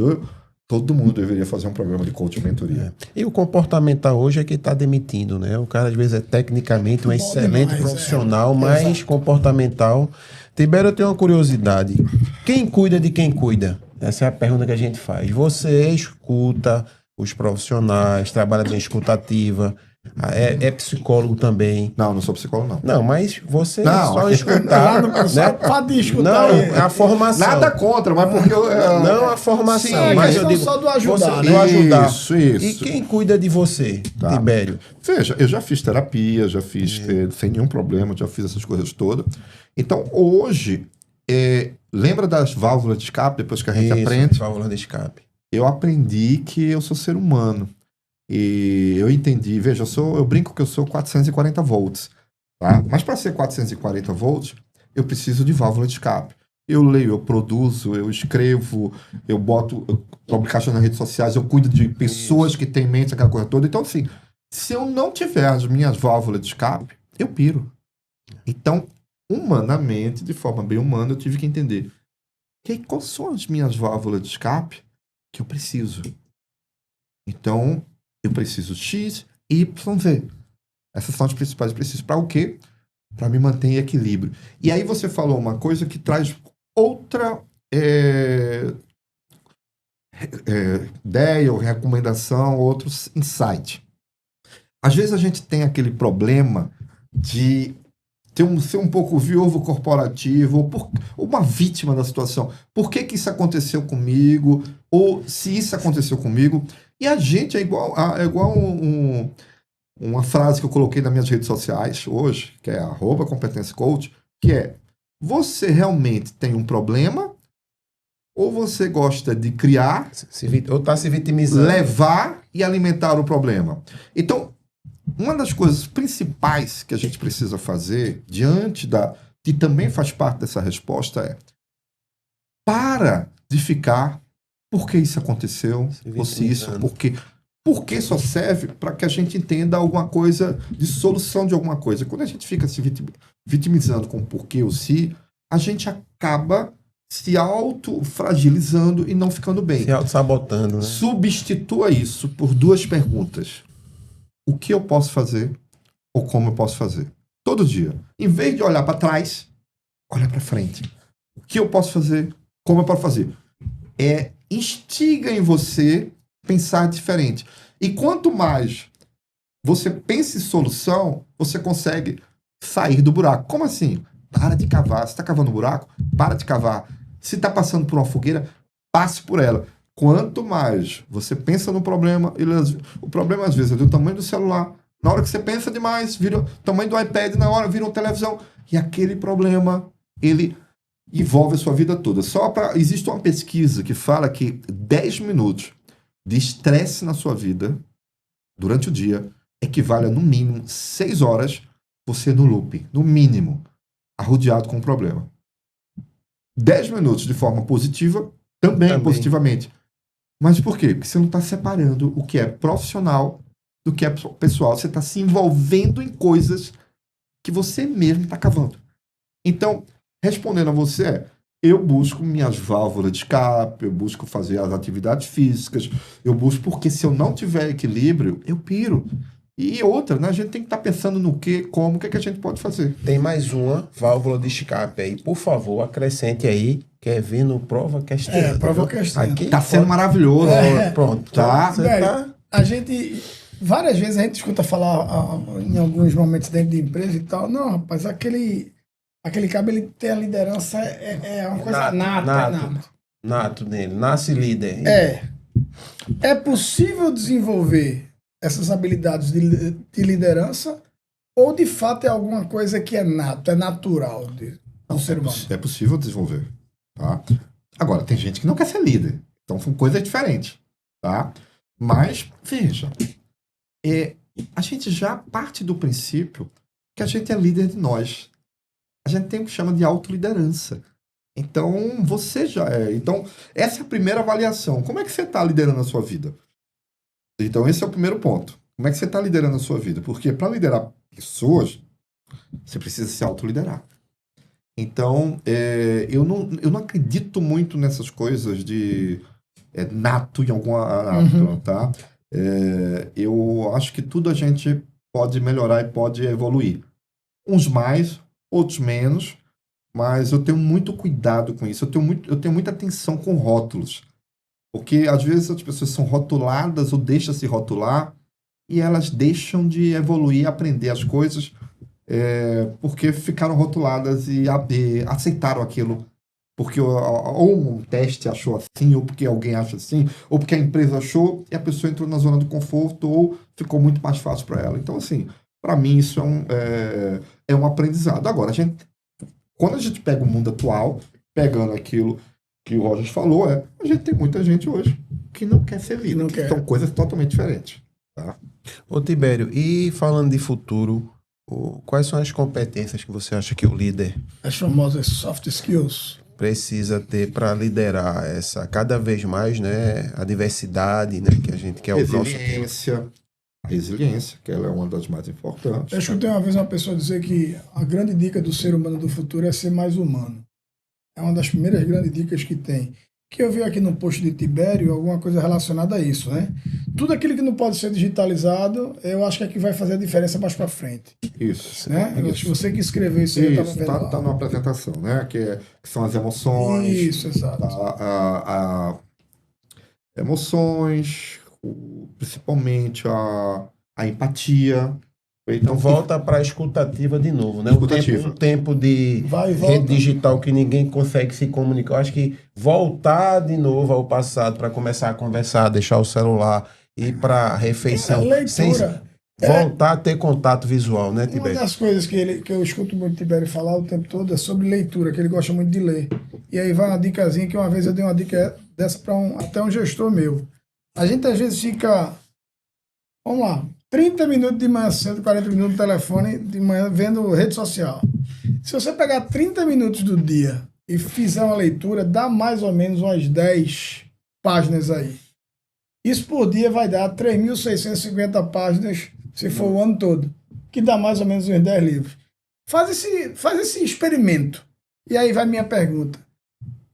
todo mundo deveria fazer um programa de coaching e mentoria. E o comportamental hoje é que está demitindo, né? O cara, às vezes, é tecnicamente um excelente profissional, mas comportamental. Tibério, eu tenho uma curiosidade. Quem cuida de quem cuida? Essa é a pergunta que a gente faz. Você escuta os profissionais, trabalha bem escutativa, é psicólogo também. Não sou psicólogo, não. Não, mas você Não. só escutar, né? escutar. Não, a formação. Nada contra, mas porque Não a formação, Sim, mas questão eu digo só do ajudar, você, né? do ajudar. Isso. E quem cuida de você, Tá. Tibério? Veja, eu já fiz terapia, já fiz sem nenhum problema, já fiz essas coisas todas. Então, hoje, lembra das válvulas de escape, depois que a gente aprende? Válvula de escape. Eu aprendi que eu sou ser humano. E eu entendi, veja, eu brinco que eu sou 440 volts, tá? Mas para ser 440 volts, eu preciso de válvula de escape. Eu leio, eu produzo, eu escrevo, eu boto publicações nas redes sociais, eu cuido de pessoas que têm mente, aquela coisa toda. Então, assim, se eu não tiver as minhas válvulas de escape, eu piro. Então, humanamente, de forma bem humana, eu tive que entender quais são as minhas válvulas de escape que eu preciso. Então, eu preciso X, Y, Z. Essas são as principais. Eu preciso para o quê? Para me manter em equilíbrio. E aí você falou uma coisa que traz outra ideia ou recomendação, outro insight. Às vezes a gente tem aquele problema de ser um pouco viúvo corporativo, ou uma vítima da situação. Por que isso aconteceu comigo? Ou se isso aconteceu comigo? E a gente é igual uma frase que eu coloquei nas minhas redes sociais hoje, que é @competênciacoach, que é: você realmente tem um problema ou você gosta de criar, Ou está se vitimizando. levar e alimentar o problema? Então, uma das coisas principais que a gente precisa fazer diante que também faz parte dessa resposta para de ficar por que isso aconteceu, ou se isso, por que só serve para que a gente entenda alguma coisa de solução de alguma coisa. Quando a gente fica se vitimizando com porquê ou se, a gente acaba se auto-fragilizando e não ficando bem. Se auto-sabotando, né? Substitua isso por 2 perguntas. O que eu posso fazer ou como eu posso fazer? Todo dia. Em vez de olhar para trás, olha para frente. O que eu posso fazer? Como eu posso fazer? Instiga em você pensar diferente. E quanto mais você pensa em solução, você consegue sair do buraco. Como assim? Para de cavar. Se está cavando um buraco, para de cavar. Se está passando por uma fogueira, passe por ela. Quanto mais você pensa no problema, o problema às vezes é do tamanho do celular. Na hora que você pensa demais, vira o tamanho do iPad, na hora vira uma televisão. E aquele problema, ele envolve a sua vida toda. Existe uma pesquisa que fala que 10 minutos de estresse na sua vida, durante o dia, equivale a, no mínimo, 6 horas você no loop, no mínimo, arrodeado com um problema. 10 minutos de forma positiva, também positivamente. Mas por quê? Porque você não está separando o que é profissional do que é pessoal. Você está se envolvendo em coisas que você mesmo está cavando. Então, respondendo a você, eu busco minhas válvulas de escape, eu busco fazer as atividades físicas, eu busco, porque se eu não tiver equilíbrio, eu piro. E outra, né? A gente tem que estar pensando no que, como, o que a gente pode fazer. Tem mais uma válvula de escape aí. Por favor, acrescente aí. Quer ver no Prova Castelhano? Prova Castelhano. Aqui Tá sendo maravilhoso. Pronto. Tá? Tá? A gente, várias vezes a gente escuta falar em alguns momentos dentro de empresa e tal, não, rapaz, aquele cabo, ele tem a liderança, é uma coisa nata. Nato nele, nasce líder. É possível desenvolver essas habilidades de liderança ou de fato é alguma coisa que é nato, é natural do ser humano? É possível desenvolver. Tá? Agora, tem gente que não quer ser líder. Então, são coisas diferentes. Tá? Mas, veja, a gente já parte do princípio que a gente é líder de nós. A gente tem o que chama de autoliderança. Então, você já é. Então, essa é a primeira avaliação. Como é que você está liderando a sua vida? Então, esse é o primeiro ponto. Como é que você está liderando a sua vida? Porque para liderar pessoas, você precisa se autoliderar. Então, eu não acredito muito nessas coisas de nato em alguma nato, tá? Eu acho que tudo a gente pode melhorar e pode evoluir. Uns mais, outros menos, mas eu tenho muito cuidado com isso. Eu tenho muita atenção com rótulos. Porque, às vezes, as pessoas são rotuladas ou deixam se rotular e elas deixam de evoluir, aprender as coisas porque ficaram rotuladas e aceitaram aquilo. Porque ou um teste achou assim, ou porque alguém acha assim, ou porque a empresa achou e a pessoa entrou na zona do conforto ou ficou muito mais fácil para ela. Então, assim, para mim, isso é um aprendizado. Agora, quando a gente pega o mundo atual, pegando aquilo que o Rogers falou, a gente tem muita gente hoje que não quer ser líder. São coisas totalmente diferentes. Tá? Ô Tibério, e falando de futuro, quais são as competências que você acha que o líder As famosas soft skills precisa ter para liderar cada vez mais, né, a diversidade, né, que a gente quer. A resiliência, que ela é uma das mais importantes. Eu escutei uma vez uma pessoa dizer que a grande dica do ser humano do futuro é ser mais humano. É uma das primeiras grandes dicas que tem. Que eu vi aqui no post de Tibério, alguma coisa relacionada a isso, né? Tudo aquilo que não pode ser digitalizado, eu acho que é que vai fazer a diferença mais para frente. Isso. Né? Isso. Você que escreveu isso aí, isso tá na apresentação, né? Que são as emoções. Isso, exato. Emoções, principalmente a empatia. Então volta para a escutativa de novo, né? Um tempo de rede digital que ninguém consegue se comunicar. Eu acho que voltar de novo ao passado para começar a conversar, deixar o celular, ir para a refeição. Leitura. Voltar a ter contato visual, né, Tibério? Uma das coisas que eu escuto muito o Tibério falar o tempo todo é sobre leitura, que ele gosta muito de ler. E aí vai uma dicasinha, que uma vez eu dei uma dica dessa para até um gestor meu. A gente às vezes fica, vamos lá, 30 minutos de manhã cedo, 40 minutos no telefone de manhã vendo rede social. Se você pegar 30 minutos do dia e fizer uma leitura, dá mais ou menos umas 10 páginas aí. Isso por dia vai dar 3.650 páginas, se for o ano todo, que dá mais ou menos uns 10 livros. Faz esse experimento. E aí vai minha pergunta.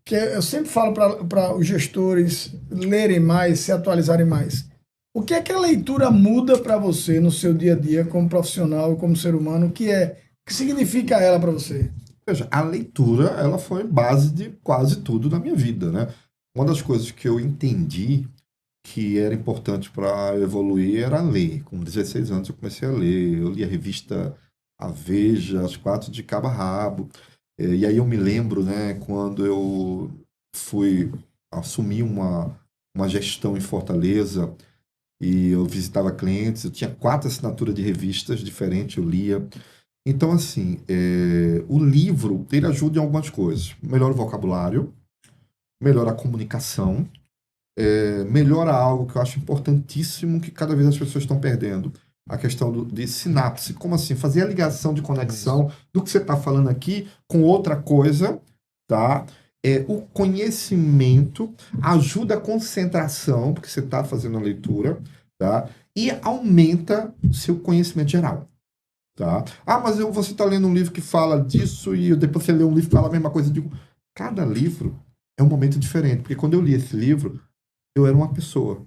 Que eu sempre falo para os gestores lerem mais, se atualizarem mais. O que é que a leitura muda para você no seu dia a dia como profissional, como ser humano? O que significa ela para você? Veja, a leitura, ela foi base de quase tudo na minha vida, né? Uma das coisas que eu entendi que era importante para evoluir era ler. Com 16 anos eu comecei a ler. Eu li a revista A Veja, As Quatro de Cabo a Rabo. E aí eu me lembro, né, quando eu fui assumir uma gestão em Fortaleza e eu visitava clientes, eu tinha 4 assinaturas de revistas diferentes, eu lia. Então, assim, o livro, ele ajuda em algumas coisas. Melhora o vocabulário, melhora a comunicação, melhora algo que eu acho importantíssimo que cada vez as pessoas estão perdendo. A questão de sinapse. Como assim? Fazer a ligação de conexão do que você está falando aqui com outra coisa, tá? O conhecimento ajuda a concentração, porque você está fazendo a leitura, tá? E aumenta o seu conhecimento geral. Tá? Mas você está lendo um livro que fala disso e depois você lê um livro que fala a mesma coisa. Eu digo, cada livro é um momento diferente, porque quando eu li esse livro, eu era uma pessoa.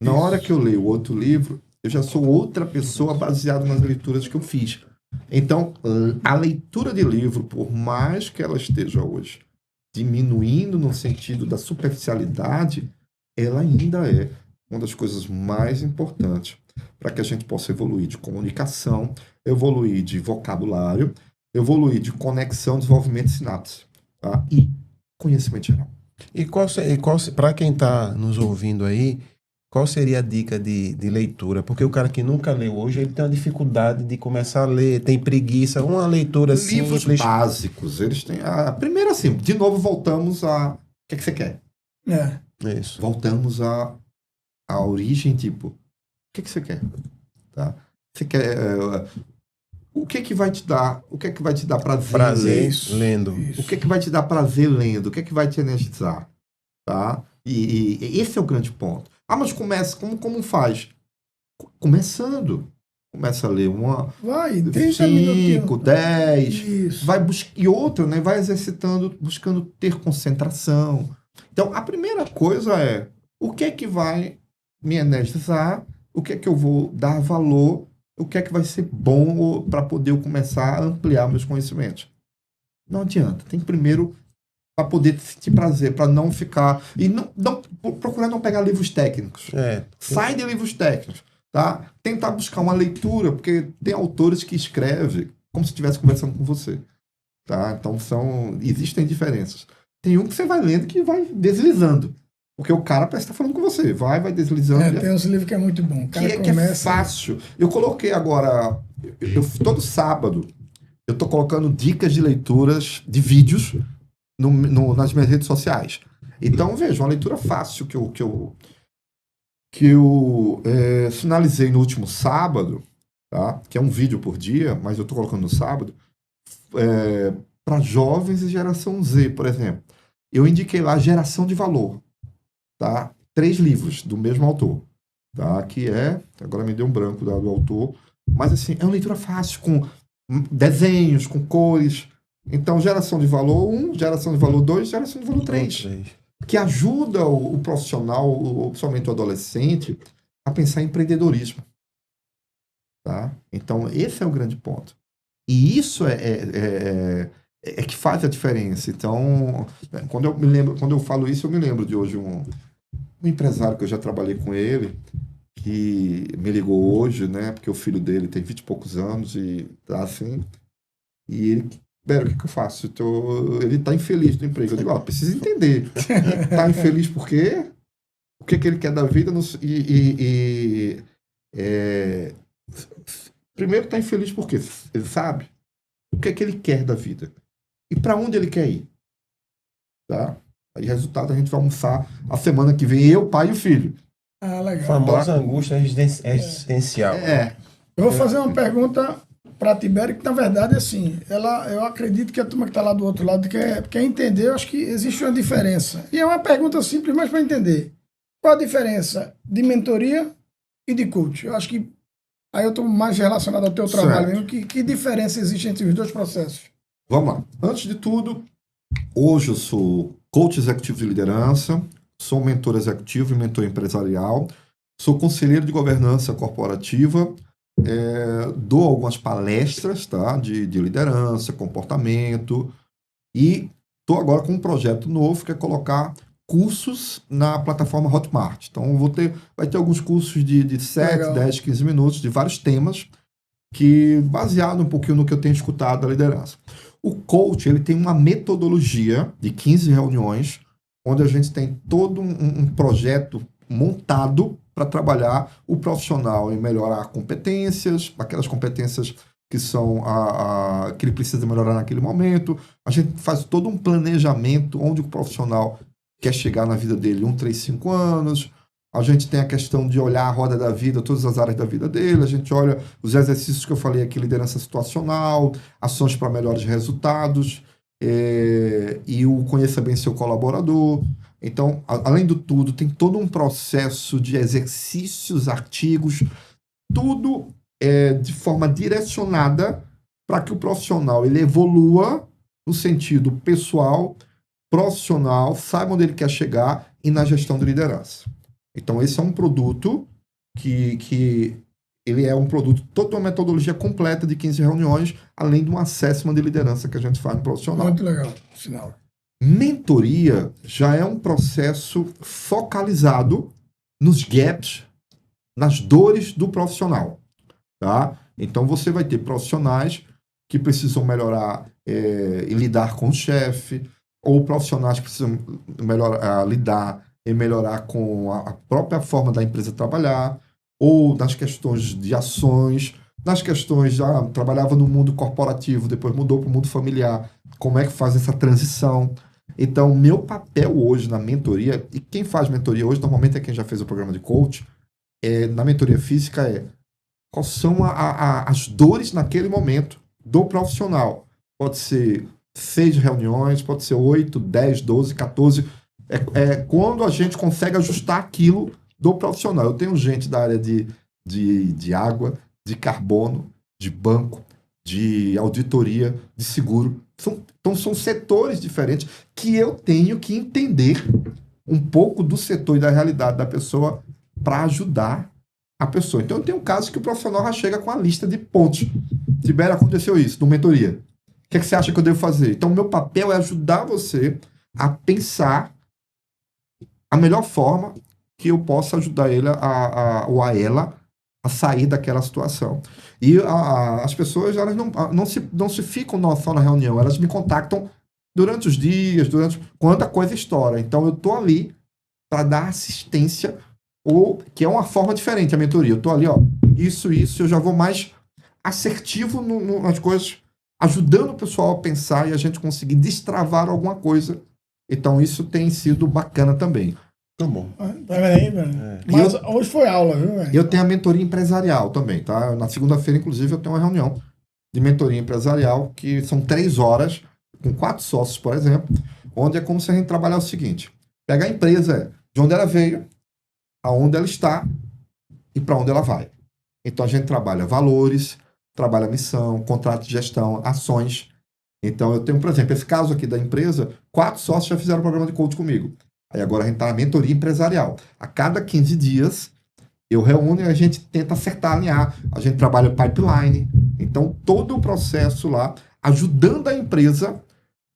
Na hora que eu leio outro livro, eu já sou outra pessoa baseado nas leituras que eu fiz. Então, a leitura de livro, por mais que ela esteja hoje diminuindo no sentido da superficialidade, ela ainda é uma das coisas mais importantes para que a gente possa evoluir de comunicação, evoluir de vocabulário, evoluir de conexão, desenvolvimento de sinapse, tá? E conhecimento geral. E para quem está nos ouvindo aí, qual seria a dica de leitura? Porque o cara que nunca leu hoje, ele tem uma dificuldade de começar a ler, tem preguiça, uma leitura Livros simples. básicos, eles têm... Primeiro assim, de novo voltamos a... O que é que você quer? Isso. Voltamos à origem, tipo... O que é que você quer? Tá? Você quer... o que é que vai te dar? O que é que vai te dar prazer lendo? O que é que vai te dar prazer lendo? O que é que vai te energizar? Tá? E esse é o grande ponto. Mas começa, como faz? Começando. Começa a ler Vai, 30 minutinhos. 5, 10. Isso. E outra, né? Vai exercitando, buscando ter concentração. Então, a primeira coisa é o que é que vai me energizar, o que é que eu vou dar valor, o que é que vai ser bom para poder eu começar a ampliar meus conhecimentos. Não adianta. Tem que primeiro para poder sentir prazer, para não ficar... E procurar não pegar livros técnicos. Sai de livros técnicos. Tá? Tentar buscar uma leitura, porque tem autores que escrevem como se estivesse conversando com você. Tá? Então, existem diferenças. Tem um que você vai lendo que vai deslizando. Porque o cara parece estar falando com você. Vai deslizando. Tem uns livros que é muito bom. O cara que é fácil. Eu coloquei agora... todo sábado, eu estou colocando dicas de leituras de vídeos nas minhas redes sociais. Então, veja, uma leitura fácil que eu finalizei no último sábado, tá? Que é um vídeo por dia, mas eu estou colocando no sábado, para jovens e geração Z, por exemplo. Eu indiquei lá Geração de Valor, tá? 3 livros do mesmo autor, tá? Que agora me deu um branco do autor, mas assim, é uma leitura fácil, com desenhos, com cores. Então, Geração de Valor 1, Geração de Valor 2, Geração de Valor 3. Que ajuda o profissional, principalmente o adolescente, a pensar em empreendedorismo. Tá? Então, esse é o grande ponto. E isso é que faz a diferença. Então, quando eu falo isso, eu me lembro de hoje um empresário que eu já trabalhei com ele, que me ligou hoje, né? Porque o filho dele tem 20 e poucos anos e tá assim. E ele... o que eu faço? Ele está infeliz no emprego. Eu digo, precisa entender. Está infeliz por quê? O que ele quer da vida? Primeiro, está infeliz por quê? Ele sabe o que ele quer da vida. E para onde ele quer ir. Tá? Aí, resultado, a gente vai almoçar a semana que vem, eu, pai e o filho. Legal. A famosa angústia existencial. Eu vou fazer uma pergunta para Tibério, que na verdade, assim, eu acredito que a turma que está lá do outro lado quer entender. Eu acho que existe uma diferença. E é uma pergunta simples, mas para entender. Qual a diferença de mentoria e de coach? Eu acho que aí eu estou mais relacionado ao teu trabalho mesmo. Que diferença existe entre os dois processos? Vamos lá. Antes de tudo, hoje eu sou coach executivo de liderança, sou mentor executivo e mentor empresarial, sou conselheiro de governança corporativa, dou algumas palestras, tá? de liderança, comportamento, e estou agora com um projeto novo que é colocar cursos na plataforma Hotmart. Então vai ter alguns cursos de 7, Legal. 10, 15 minutos de vários temas que baseado um pouquinho no que eu tenho escutado da liderança. O coach, ele tem uma metodologia de 15 reuniões, onde a gente tem todo um projeto montado para trabalhar o profissional em melhorar competências, aquelas competências que são que ele precisa melhorar naquele momento. A gente faz todo um planejamento onde o profissional quer chegar na vida dele, 1, 3, 5 anos. A gente tem a questão de olhar a roda da vida, todas as áreas da vida dele. A gente olha os exercícios que eu falei aqui, liderança situacional, ações para melhores resultados, e o conheça bem seu colaborador. Então, além do tudo, tem todo um processo de exercícios, artigos, tudo de forma direcionada para que o profissional ele evolua no sentido pessoal, profissional, saiba onde ele quer chegar e na gestão de liderança. Então, esse é um produto que ele é um produto, toda uma metodologia completa de 15 reuniões, além de uma assessment de liderança que a gente faz no profissional. Muito legal, sinal. Mentoria já é um processo focalizado nos gaps, nas dores do profissional, tá? Então, você vai ter profissionais que precisam melhorar e lidar com o chefe, ou profissionais que precisam lidar e melhorar com a própria forma da empresa trabalhar, ou nas questões de ações, nas questões trabalhava no mundo corporativo, depois mudou para o mundo familiar, como é que faz essa transição. Então, meu papel hoje na mentoria, e quem faz mentoria hoje normalmente é quem já fez o programa de coach, na mentoria física quais são as dores naquele momento do profissional. Pode ser 6 reuniões, pode ser 8, 10, 12, 14. Quando a gente consegue ajustar aquilo do profissional. Eu tenho gente da área de água, de carbono, de banco, de auditoria, de seguro. Então são setores diferentes que eu tenho que entender um pouco do setor e da realidade da pessoa para ajudar a pessoa. Então eu tenho casos que o profissional já chega com a lista de pontos. Tibério, aconteceu isso, no mentoria. O que é que você acha que eu devo fazer? Então, meu papel é ajudar você a pensar a melhor forma que eu possa ajudar ele ou a ela a sair daquela situação. E as pessoas elas não se ficam só na reunião, elas me contactam durante os dias, quando a coisa estoura. Então, eu estou ali para dar assistência, que é uma forma diferente a mentoria. Eu estou ali, isso, eu já vou mais assertivo nas coisas, ajudando o pessoal a pensar e a gente conseguir destravar alguma coisa. Então, isso tem sido bacana também. Tá bom. Tá vendo aí, velho? Mas hoje foi aula, viu, velho? Eu tenho a mentoria empresarial também, tá? Na segunda-feira, inclusive, eu tenho uma reunião de mentoria empresarial, que são 3 horas, com 4 sócios, por exemplo, onde é como se a gente trabalhar o seguinte: pegar a empresa de onde ela veio, aonde ela está e para onde ela vai. Então, a gente trabalha valores, trabalha missão, contrato de gestão, ações. Então, eu tenho, por exemplo, esse caso aqui da empresa, 4 sócios já fizeram um programa de coach comigo. Aí agora a gente está na mentoria empresarial. A cada 15 dias, eu reúno e a gente tenta acertar, alinhar. A gente trabalha pipeline. Então, todo o processo lá, ajudando a empresa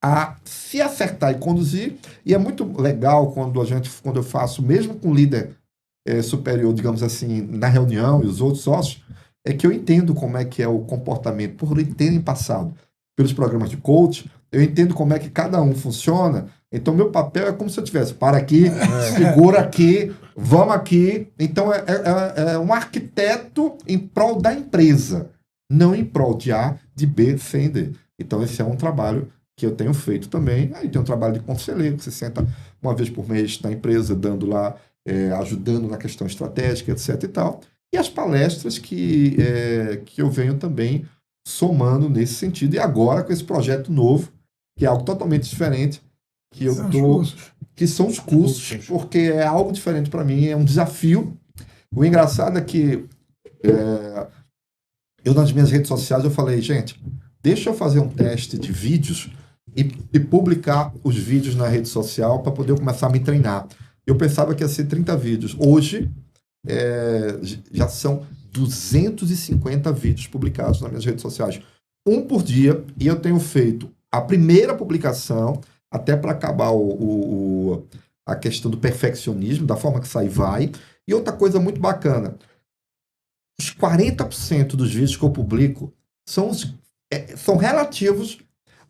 a se acertar e conduzir. E é muito legal quando eu faço, mesmo com o líder superior, digamos assim, na reunião e os outros sócios, é que eu entendo como é que é o comportamento, por eles terem passado pelos programas de coach, eu entendo como é que cada um funciona. Então, meu papel é como se eu tivesse, para aqui, segura aqui, vamos aqui. Então, é um arquiteto em prol da empresa, não em prol de A, de B, C e D. Então, esse é um trabalho que eu tenho feito também. Aí tem um trabalho de conselheiro, que você senta uma vez por mês na empresa, dando lá, ajudando na questão estratégica, etc e tal. E as palestras que eu venho também somando nesse sentido. E agora, com esse projeto novo, que é algo totalmente diferente, que eu que são os cursos, porque é algo diferente para mim, é um desafio. O engraçado é que eu nas minhas redes sociais eu falei, gente, deixa eu fazer um teste de vídeos e publicar os vídeos na rede social para poder começar a me treinar. Eu pensava que ia ser 30 vídeos. Hoje já são 250 vídeos publicados nas minhas redes sociais. Um por dia, e eu tenho feito a primeira publicação, até para acabar a questão do perfeccionismo, da forma que sai vai. E outra coisa muito bacana, os 40% dos vídeos que eu publico são relativos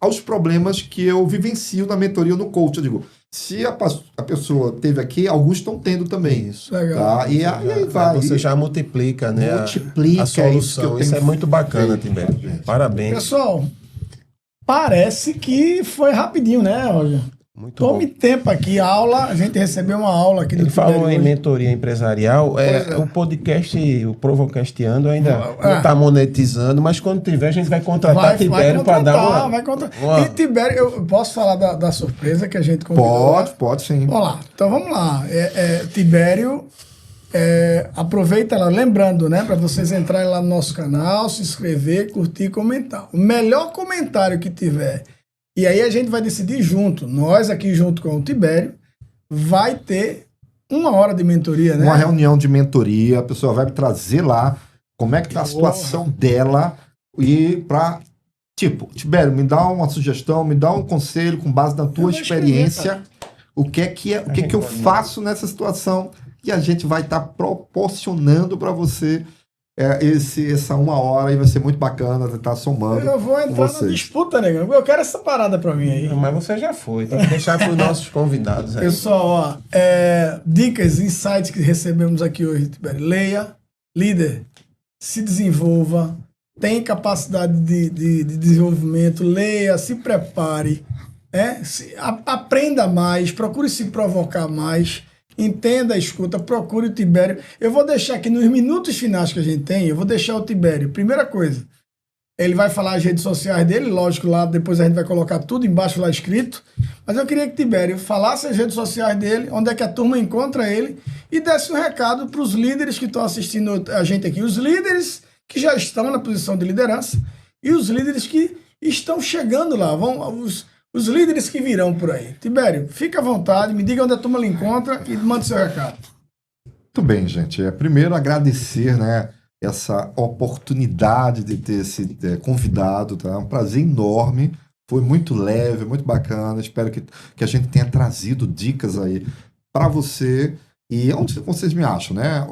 aos problemas que eu vivencio na mentoria ou no coach. Eu digo, se a pessoa teve aqui, alguns estão tendo também. Isso. Legal. Tá? E aí vai. Você já multiplica, né? Multiplica a solução. Isso é muito bacana, feito, Tibério. gente. Parabéns. Pessoal, parece que foi rapidinho, né, Roger? Muito Tome bom. tempo aqui, aula, a gente recebeu uma aula aqui do Ele falou Tibério em hoje. mentoria empresarial. é. O podcast, o Provocasteando, ainda Ah. não está monetizando, mas quando tiver, a gente vai contratar Tibério para dar uma. Vai contratar. uma- E Tibério, eu posso falar da surpresa que a gente convidou? Pode sim. Vamos lá, então vamos lá. Tibério, aproveita lá, lembrando, né, para vocês entrarem lá no nosso canal, se inscrever, curtir e comentar. O melhor comentário que tiver, e aí a gente vai decidir junto, nós aqui junto com o Tibério, vai ter 1 hora de mentoria, né? Uma reunião de mentoria, a pessoa vai me trazer lá como é que tá a situação dela e para tipo, Tibério, me dá uma sugestão, me dá um conselho com base na tua vou escrever, experiência, o que é que eu faço nessa situação e a gente vai estar proporcionando para você essa 1 hora e vai ser muito bacana tentar somando. Eu vou entrar na vocês. disputa, negão. Eu quero essa parada pra mim aí. Mas você já foi, tem que deixar para os nossos convidados aí. Pessoal, ó, dicas, insights que recebemos aqui hoje, Tibério. Leia, líder, se desenvolva, tem capacidade de desenvolvimento, leia, se prepare, aprenda mais, procure se provocar mais, entenda, escuta, procure o Tibério. Eu vou deixar aqui nos minutos finais que a gente tem, eu vou deixar o Tibério. Primeira coisa, ele vai falar as redes sociais dele, lógico, lá depois a gente vai colocar tudo embaixo lá escrito, mas eu queria que Tibério falasse as redes sociais dele, onde é que a turma encontra ele, e desse um recado para os líderes que estão assistindo a gente aqui, os líderes que já estão na posição de liderança e os líderes que estão chegando lá, os líderes que virão por aí. Tibério, fica à vontade, me diga onde a turma lhe encontra e manda seu recado. Muito bem, gente. Primeiro, agradecer, né, essa oportunidade de ter esse convidado. Tá? É um prazer enorme. Foi muito leve, muito bacana. Espero que a gente tenha trazido dicas aí para você. E onde vocês me acham, né?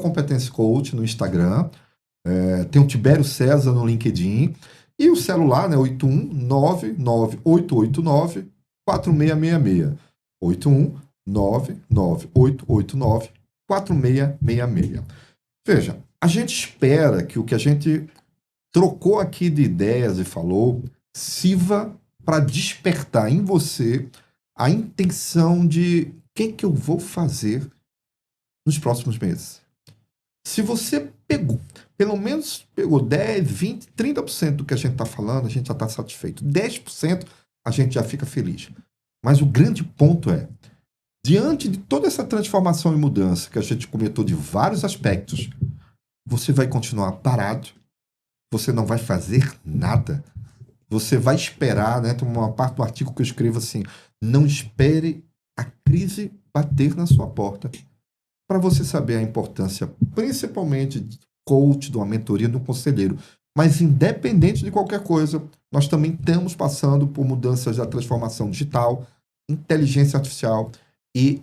@Competence Coach no Instagram. Tem o Tibério César no LinkedIn. E o celular, né? 81998894666. 81998894666. Veja, a gente espera que o que a gente trocou aqui de ideias e falou sirva para despertar em você a intenção de o que eu vou fazer nos próximos meses. Se você pelo menos pegou 10, 20, 30% do que a gente está falando, a gente já está satisfeito. 10% a gente já fica feliz. Mas o grande ponto é, diante de toda essa transformação e mudança que a gente comentou de vários aspectos, você vai continuar parado, você não vai fazer nada, você vai esperar, né? Tem uma parte do artigo que eu escrevo assim, não espere a crise bater na sua porta, para você saber a importância, principalmente de coach, de uma mentoria, de um conselheiro. Mas independente de qualquer coisa, nós também estamos passando por mudanças da transformação digital, inteligência artificial e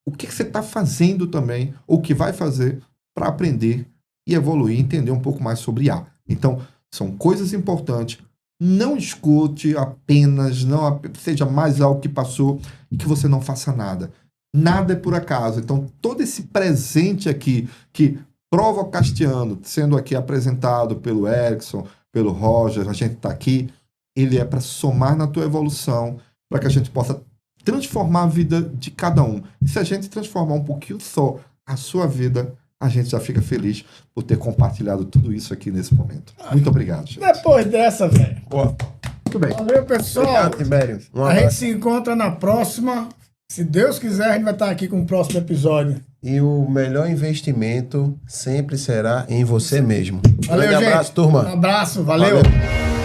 o que você está fazendo também, ou o que vai fazer para aprender e evoluir, entender um pouco mais sobre IA. Então, são coisas importantes. Não escute apenas, não seja mais algo que passou e que você não faça nada. Nada é por acaso. Então, todo esse presente aqui, que Provocasteando, sendo aqui apresentado pelo Erickson, pelo Roger, a gente está aqui, ele é para somar na tua evolução, para que a gente possa transformar a vida de cada um. E se a gente transformar um pouquinho só a sua vida, a gente já fica feliz por ter compartilhado tudo isso aqui nesse momento. Muito obrigado, gente. Depois dessa, velho. Muito bem. Valeu, pessoal. Obrigado, Tibério. Um A gente abraço. se encontra na próxima. Se Deus quiser, a gente vai estar aqui com o próximo episódio. E o melhor investimento sempre será em você mesmo. Valeu, Grande gente. abraço, turma. Um abraço, valeu. Valeu.